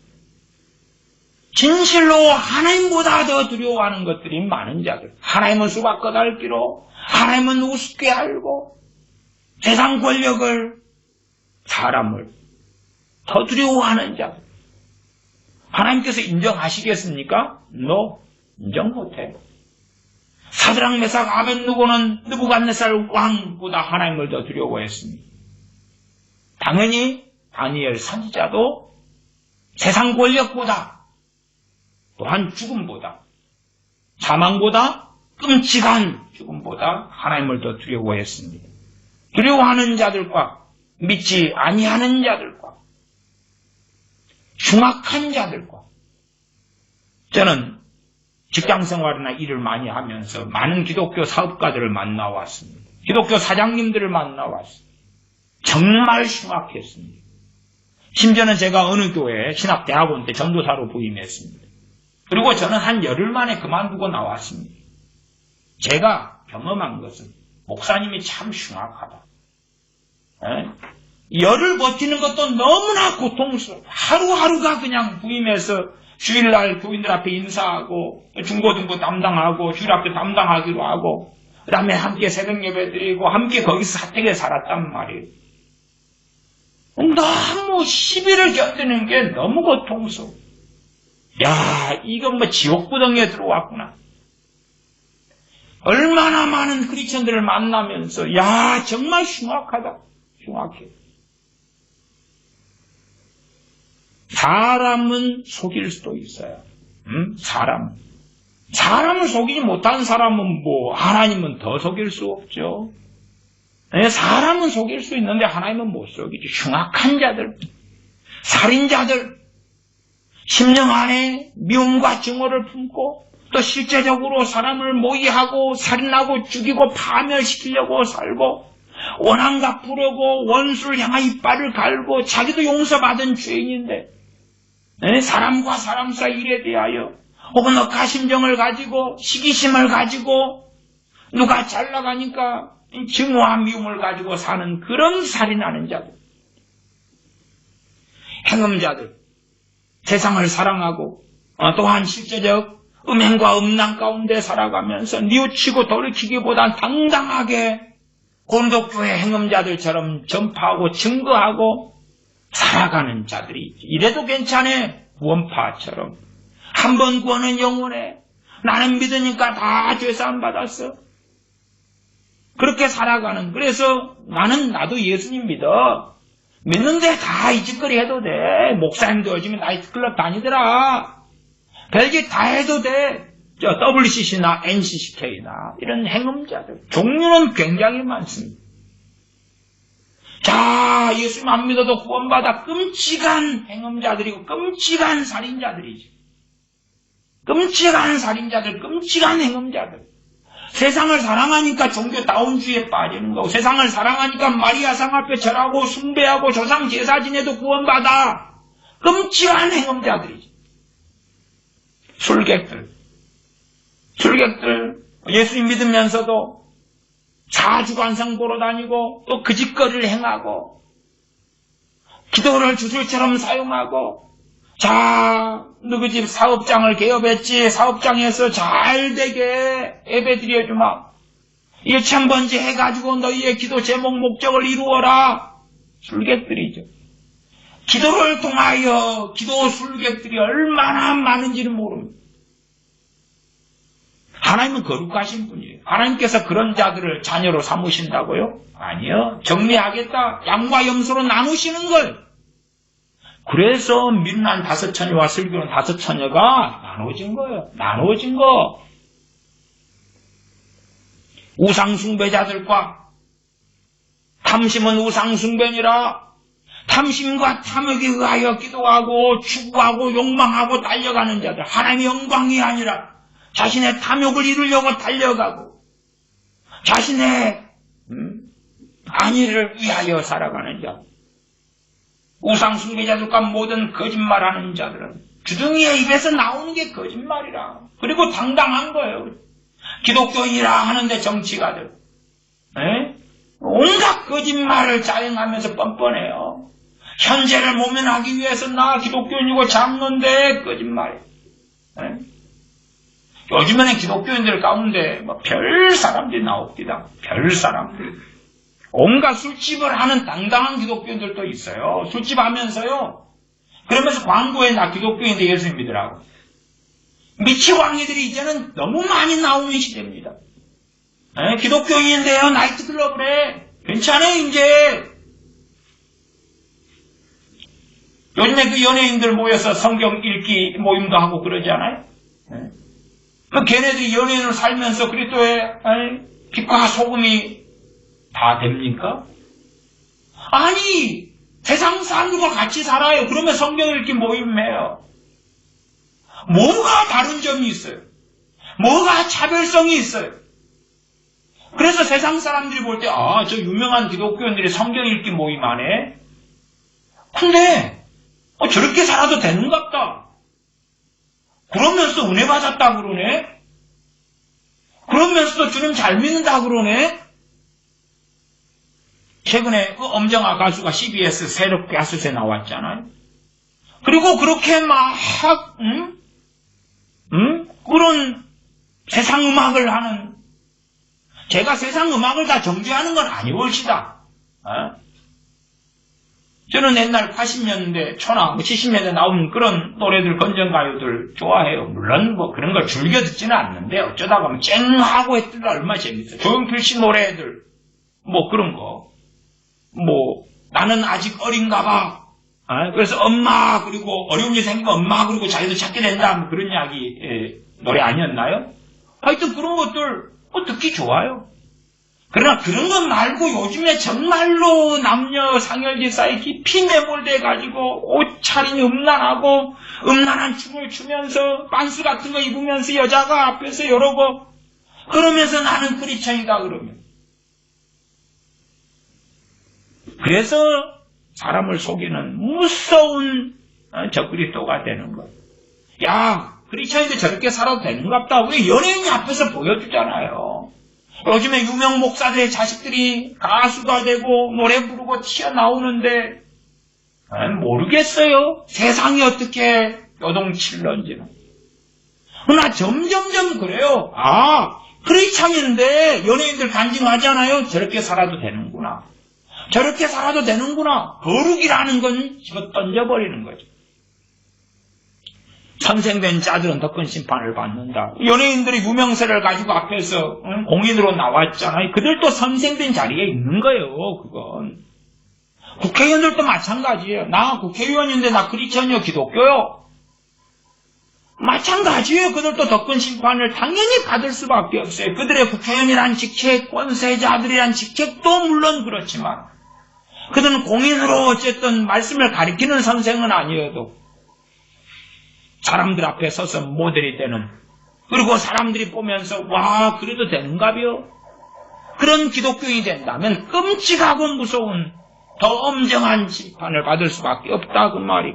A: 진실로 하나님보다 더 두려워하는 것들이 많은 자들, 하나님은 수박 끄달기로, 하나님은 우습게 알고 세상 권력을, 사람을 더 두려워하는 자들, 하나님께서 인정하시겠습니까? No, 인정 못해요. 사드락 메삭 아벳느고는 느부갓네살 왕보다 하나님을 더 두려워했습니다. 당연히 다니엘 선지자도 세상 권력보다 또한 죽음보다 사망보다 끔찍한 죽음보다 하나님을 더 두려워했습니다. 두려워하는 자들과 믿지 아니하는 자들과 흉악한 자들과 저는 직장생활이나 일을 많이 하면서 많은 기독교 사업가들을 만나왔습니다. 기독교 사장님들을 만나왔습니다. 정말 흉악했습니다. 심지어는 제가 어느 교회에 신학대학원 때 전도사로 부임했습니다. 그리고 저는 한 열흘 만에 그만두고 나왔습니다. 제가 경험한 것은 목사님이 참 흉악하다. 열을 버티는 것도 너무나 고통스러워. 하루하루가 그냥 부임해서 주일날 교인들 앞에 인사하고 중고등부 담당하고 주일학교 담당하기로 하고 그 다음에 함께 새벽 예배 드리고 함께 거기서 사택에 살았단 말이에요. 너무 시비를 견디는 게 너무 고통스러워. 야, 이건 뭐 지옥구덩이에 들어왔구나. 얼마나 많은 크리스천들을 만나면서 야, 정말 흉악하다. 흉악해. 사람은 속일 수도 있어요. 사람을 속이지 못한 사람은 뭐 하나님은 더 속일 수 없죠. 사람은 속일 수 있는데 하나님은 못 속이죠. 흉악한 자들, 살인자들, 심령 안에 미움과 증오를 품고 또 실제적으로 사람을 모의하고 살인하고 죽이고 파멸시키려고 살고 원한 갚으려고 원수를 향하여 이빨을 갈고 자기도 용서받은 죄인인데 사람과 사람 사이 일에 대하여 혹은 억하심정을 가지고 시기심을 가지고 누가 잘 나가니까 증오와 미움을 가지고 사는 그런 살인하는 자들, 행음자들, 세상을 사랑하고 또한 실제적 음행과 음란 가운데 살아가면서 뉘우치고 돌이키기보다 당당하게 고린도교회 행음자들처럼 전파하고 증거하고 살아가는 자들이 있지. 이래도 괜찮아. 구원파처럼 한 번 구원은 영원해. 나는 믿으니까 다 죄사함 받았어. 그렇게 살아가는. 그래서 나도 예수님 믿어. 믿는데 다 이 짓거리 해도 돼. 목사님도 요즘에 나이트클럽 다니더라. 별짓 다 해도 돼. WCC나 NCCK나 이런 행음자들. 종류는 굉장히 많습니다. 자, 예수님 안 믿어도 구원받아. 끔찍한 행음자들이고 끔찍한 살인자들이지. 끔찍한 살인자들, 끔찍한 행음자들. 세상을 사랑하니까 종교다운주의에 빠지는 거고 세상을 사랑하니까 마리아상 앞에 절하고 숭배하고 조상 제사 지내도 구원받아. 끔찍한 행음자들이지. 술객들 예수님 믿으면서도 사주관상 보러 다니고 또 그 짓거리를 행하고 기도를 주술처럼 사용하고 자, 누구 집 사업장을 개업했지. 사업장에서 잘 되게 예배 드려주마. 1000번째 해가지고 너희의 기도 제목 목적을 이루어라. 술객들이죠. 기도를 통하여 기도 술객들이 얼마나 많은지는 모릅니다. 하나님은 거룩하신 분이에요. 하나님께서 그런 자들을 자녀로 삼으신다고요? 아니요. 정리하겠다. 양과 염소로 나누시는 걸. 그래서 민난 5처녀와 슬기로운 5처녀가 나눠진 거예요. 나눠진 거. 우상숭배자들과 탐심은 우상숭배니라. 탐심과 탐욕에 의하여 기도하고 추구하고 욕망하고 달려가는 자들, 하나님의 영광이 아니라 자신의 탐욕을 이루려고 달려가고 자신의 안위를 위하여 살아가는 자, 우상 숭배자들과 모든 거짓말하는 자들은 주둥이의 입에서 나오는 게 거짓말이라. 그리고 당당한 거예요. 기독교인이라 하는데 정치가들 온갖 거짓말을 자행하면서 뻔뻔해요. 현재를 모면하기 위해서 나 기독교인이고 잡는데 거짓말. 요즘에는 기독교인들 가운데 별 사람들이 나옵니다. 별 사람들. 온갖 술집을 하는 당당한 기독교인들도 있어요. 술집 하면서요. 그러면서 광고에 나 기독교인들 예수 믿으라고. 미치광이들이 이제는 너무 많이 나오는 시대입니다. 기독교인인데요. 나이트클럽에 괜찮아요 이제. 요즘에 그 연예인들 모여서 성경 읽기 모임도 하고 그러지 않아요? 걔네들이 연예인으로 살면서 그리스도의 빛과 소금이 다 됩니까? 아니, 세상 사람들과 같이 살아요. 그러면 성경 읽기 모임해요. 뭐가 다른 점이 있어요? 뭐가 차별성이 있어요? 그래서 세상 사람들이 볼 때, 저 유명한 기독교인들이 성경 읽기 모임 안 해? 근데 저렇게 살아도 되는갑다. 그러면서 은혜 받았다 그러네? 그러면서도 주님 잘 믿는다 그러네? 최근에 그 엄정화 가수가 CBS 새롭게 가수에 나왔잖아요. 그리고 그렇게 막 그런 세상 음악을 하는, 제가 세상 음악을 다 정죄하는 건 아니올시다. 저는 옛날 80년대 초나 70년대 나온 그런 노래들, 건전가요들 좋아해요. 물론 그런 걸 즐겨 듣지는 않는데 어쩌다가 쨍하고 했더니 얼마나 재밌어요. 조용필 씨 노래들 그런 거. 나는 아직 어린가 봐. 그래서 엄마, 그리고 어려운 일 생기면 엄마, 그리고 자기도 찾게 된다. 그런 이야기 노래 아니었나요? 하여튼 그런 것들 듣기 좋아요. 그러나 그런 것 말고 요즘에 정말로 남녀 상열지 사이에 깊이 매몰돼 가지고 옷차림이 음란하고 음란한 춤을 추면서 반스 같은 거 입으면서 여자가 앞에서 이러고 그러면서 나는 크리스천이다 그러면. 그래서 사람을 속이는 무서운 적그리스도가 되는 거예요. 야, 크리스천인데 저렇게 살아도 되는갑다. 우리 연예인이 앞에서 보여주잖아요. 요즘에 유명 목사들의 자식들이 가수가 되고 노래 부르고 튀어나오는데 모르겠어요. 세상이 어떻게 요동칠런지는. 그러나 점점점 그래요. 크리스천인데 연예인들 간증하잖아요. 저렇게 살아도 되는구나. 저렇게 살아도 되는구나. 거룩이라는 건 집어 던져버리는 거죠. 선생된 자들은 더 큰 심판을 받는다. 연예인들이 유명세를 가지고 앞에서 공인으로 나왔잖아요. 그들도 선생된 자리에 있는 거예요. 그건. 국회의원들도 마찬가지예요. 나 국회의원인데 나 크리스천이요 기독교요. 마찬가지예요. 그들도 더 큰 심판을 당연히 받을 수밖에 없어요. 그들의 국회의원이란 직책, 권세자들이란 직책도 물론 그렇지만 그들은 공인으로 어쨌든 말씀을 가리키는 선생은 아니어도 사람들 앞에 서서 모델이 되는, 그리고 사람들이 보면서 와 그래도 되는가벼? 그런 기독교인이 된다면 끔찍하고 무서운 더 엄정한 심판을 받을 수밖에 없다 그 말이.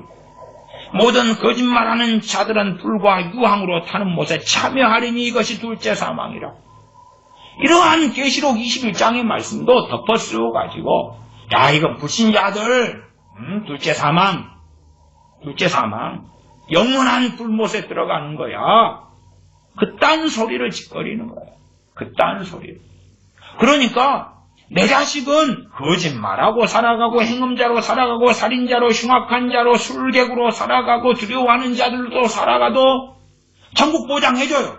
A: 모든 거짓말하는 자들은 불과 유황으로 타는 못에 참여하리니 이것이 둘째 사망이라. 이러한 계시록 21장의 말씀도 덮어 쓰어가지고 야 이건 불신자들 둘째 사망, 영원한 불못에 들어가는 거야. 그딴 소리를 짓거리는 거야. 그딴 소리를. 그러니까 내 자식은 거짓말하고 살아가고 행음자로 살아가고 살인자로 흉악한 자로 술객으로 살아가고 두려워하는 자들도 살아가도 천국 보장해줘요.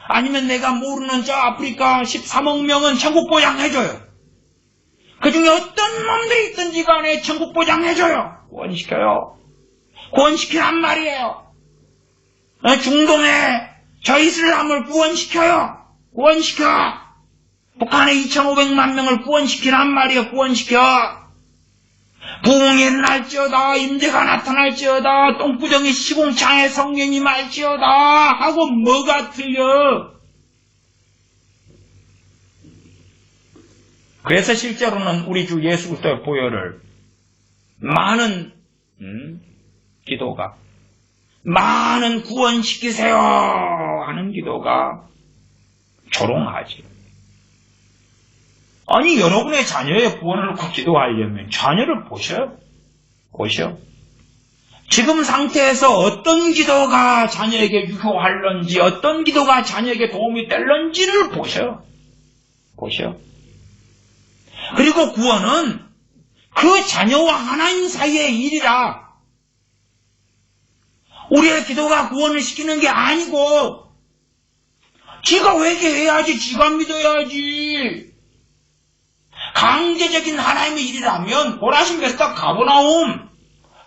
A: 아니면 내가 모르는 저 아프리카 13억 명은 천국 보장해줘요. 그 중에 어떤 놈들이 있든지 간에 천국 보장해줘요. 구원시켜요. 구원시키란 말이에요. 중동에 저 이슬람을 구원시켜요. 구원시켜. 북한의 2,500만 명을 구원시키란 말이에요. 구원시켜. 부흥이 날지어다, 임재가 나타날지어다, 똥구덩이 시궁창에 성령이 말지어다 하고 뭐가 틀려? 그래서 실제로는 우리 주 예수 그리스도의 보혈을 많은 기도가, 많은 구원시키세요 하는 기도가 조롱하지. 아니, 여러분의 자녀의 구원을 기도하려면 자녀를 보셔. 지금 상태에서 어떤 기도가 자녀에게 유효할런지, 어떤 기도가 자녀에게 도움이 될런지를 보셔. 그리고 구원은 그 자녀와 하나님 사이의 일이라. 우리의 기도가 구원을 시키는 게 아니고, 지가 회개해야지, 지가 믿어야지. 강제적인 하나님의 일이라면 고라신에서 가버나움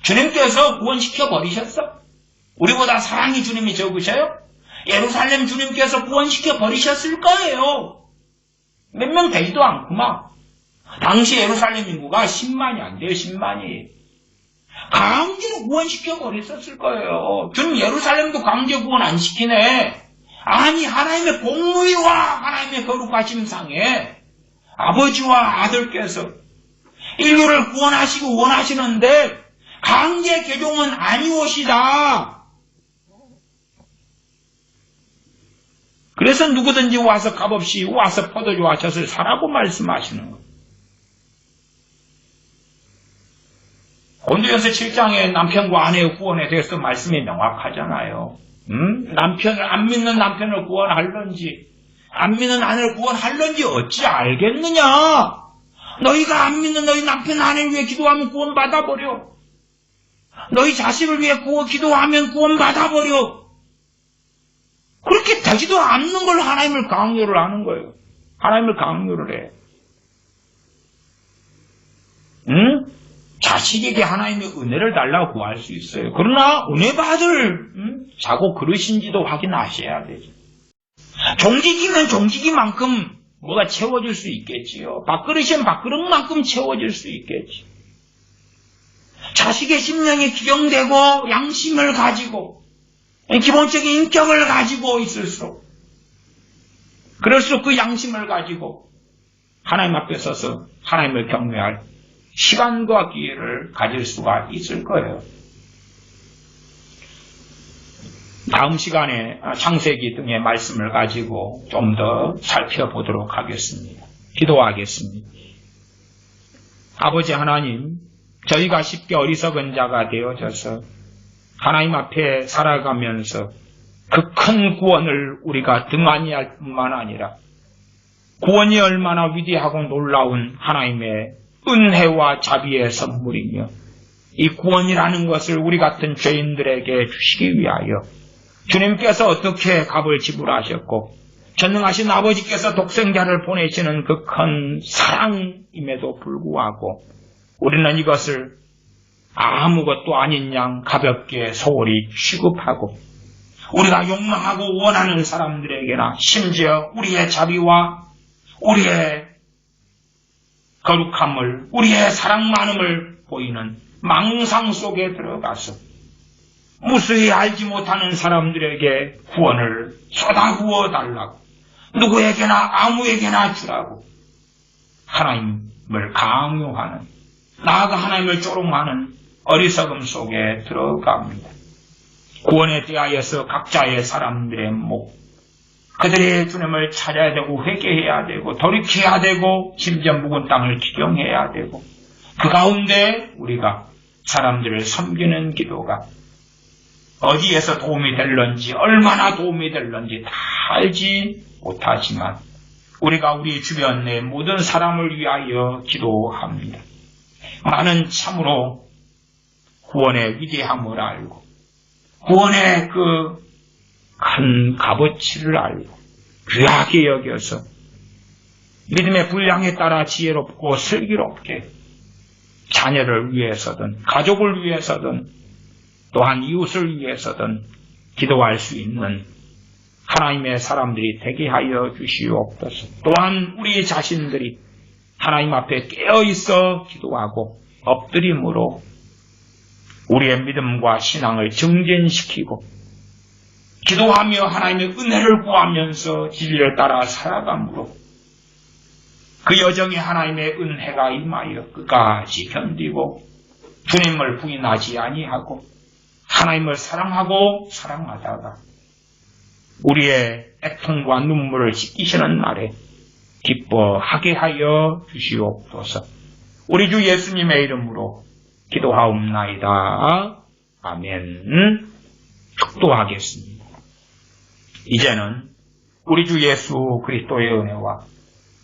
A: 주님께서 구원시켜 버리셨어. 우리보다 사랑이 주님이 적으셔요? 예루살렘 주님께서 구원시켜 버리셨을 거예요. 몇 명 되지도 않구만. 당시 예루살렘 인구가 10만이 안 돼요. 10만이. 강제로 구원시켜 버렸었을 거예요. 주님 예루살렘도 강제 구원 안 시키네. 아니, 하나님의 공의와 하나님의 거룩하심상에 아버지와 아들께서 인류를 구원하시고 원하시는데 강제 개종은 아니오시다. 그래서 누구든지 와서 값없이 와서 포도주와 젖을 사라고 말씀하시는 거예요. 고린도전서 7장에 남편과 아내의 구원에 대해서 말씀이 명확하잖아요. 남편을, 안 믿는 남편을 구원할런지, 안 믿는 아내를 구원할런지 어찌 알겠느냐? 너희가 안 믿는 너희 남편 아내를 위해 기도하면 구원 받아버려. 너희 자식을 위해 기도하면 구원 받아버려. 그렇게 되지도 않는 걸 하나님을 강요를 하는 거예요. 하나님을 강요를 해. 자식에게 하나님의 은혜를 달라고 구할 수 있어요. 그러나 은혜 받을 자고 그러신지도 확인하셔야 되죠. 종직이면 종직이만큼 뭐가 채워질 수 있겠지요. 밥그릇이면 밥그릇만큼 채워질 수 있겠지. 자식의 심령이 기경되고 양심을 가지고 기본적인 인격을 가지고 있을수록, 그럴수록 그 양심을 가지고 하나님 앞에 서서 하나님을 경외할 시간과 기회를 가질 수가 있을 거예요. 다음 시간에 창세기 등의 말씀을 가지고 좀 더 살펴보도록 하겠습니다. 기도하겠습니다. 아버지 하나님, 저희가 쉽게 어리석은 자가 되어져서 하나님 앞에 살아가면서 그 큰 구원을 우리가 등한히 할 뿐만 아니라 구원이 얼마나 위대하고 놀라운 하나님의 은혜와 자비의 선물이며 이 구원이라는 것을 우리 같은 죄인들에게 주시기 위하여 주님께서 어떻게 값을 지불하셨고 전능하신 아버지께서 독생자를 보내시는 그 큰 사랑임에도 불구하고 우리는 이것을 아무것도 아닌 양 가볍게 소홀히 취급하고 우리가 욕망하고 원하는 사람들에게나 심지어 우리의 자비와 우리의 거룩함을, 우리의 사랑 많음을 보이는 망상 속에 들어가서 무수히 알지 못하는 사람들에게 구원을 쏟아부어 달라고, 누구에게나 아무에게나 주라고 하나님을 강요하는, 나아가 하나님을 조롱하는 어리석음 속에 들어갑니다. 구원에 대하여서 각자의 사람들의 목, 그들이 주님을 찾아야 되고 회개해야 되고 돌이켜야 되고 심지어 묵은 땅을 기경해야 되고 그 가운데 우리가 사람들을 섬기는 기도가 어디에서 도움이 될런지 얼마나 도움이 될런지 다 알지 못하지만 우리가 우리 주변의 모든 사람을 위하여 기도합니다. 많은 참으로 구원의 위대함을 알고 구원의 그 큰 값어치를 알고 귀하게 여겨서 믿음의 분량에 따라 지혜롭고 슬기롭게 자녀를 위해서든 가족을 위해서든 또한 이웃을 위해서든 기도할 수 있는 하나님의 사람들이 되게 하여 주시옵소서. 또한 우리 자신들이 하나님 앞에 깨어있어 기도하고 엎드림으로 우리의 믿음과 신앙을 증진시키고 기도하며 하나님의 은혜를 구하면서 진리를 따라 살아감으로 그 여정에 하나님의 은혜가 임하여 끝까지 견디고 주님을 부인하지 아니하고 하나님을 사랑하고 사랑하다가 우리의 애통과 눈물을 씻기시는 날에 기뻐하게 하여 주시옵소서. 우리 주 예수님의 이름으로 기도하옵나이다. 아멘. 축도하겠습니다. 이제는 우리 주 예수 그리스도의 은혜와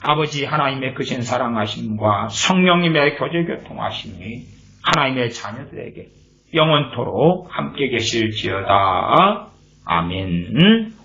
A: 아버지 하나님의 크신 사랑하심과 성령님의 교제 교통하심이 하나님의 자녀들에게 영원토록 함께 계실지어다. 아멘.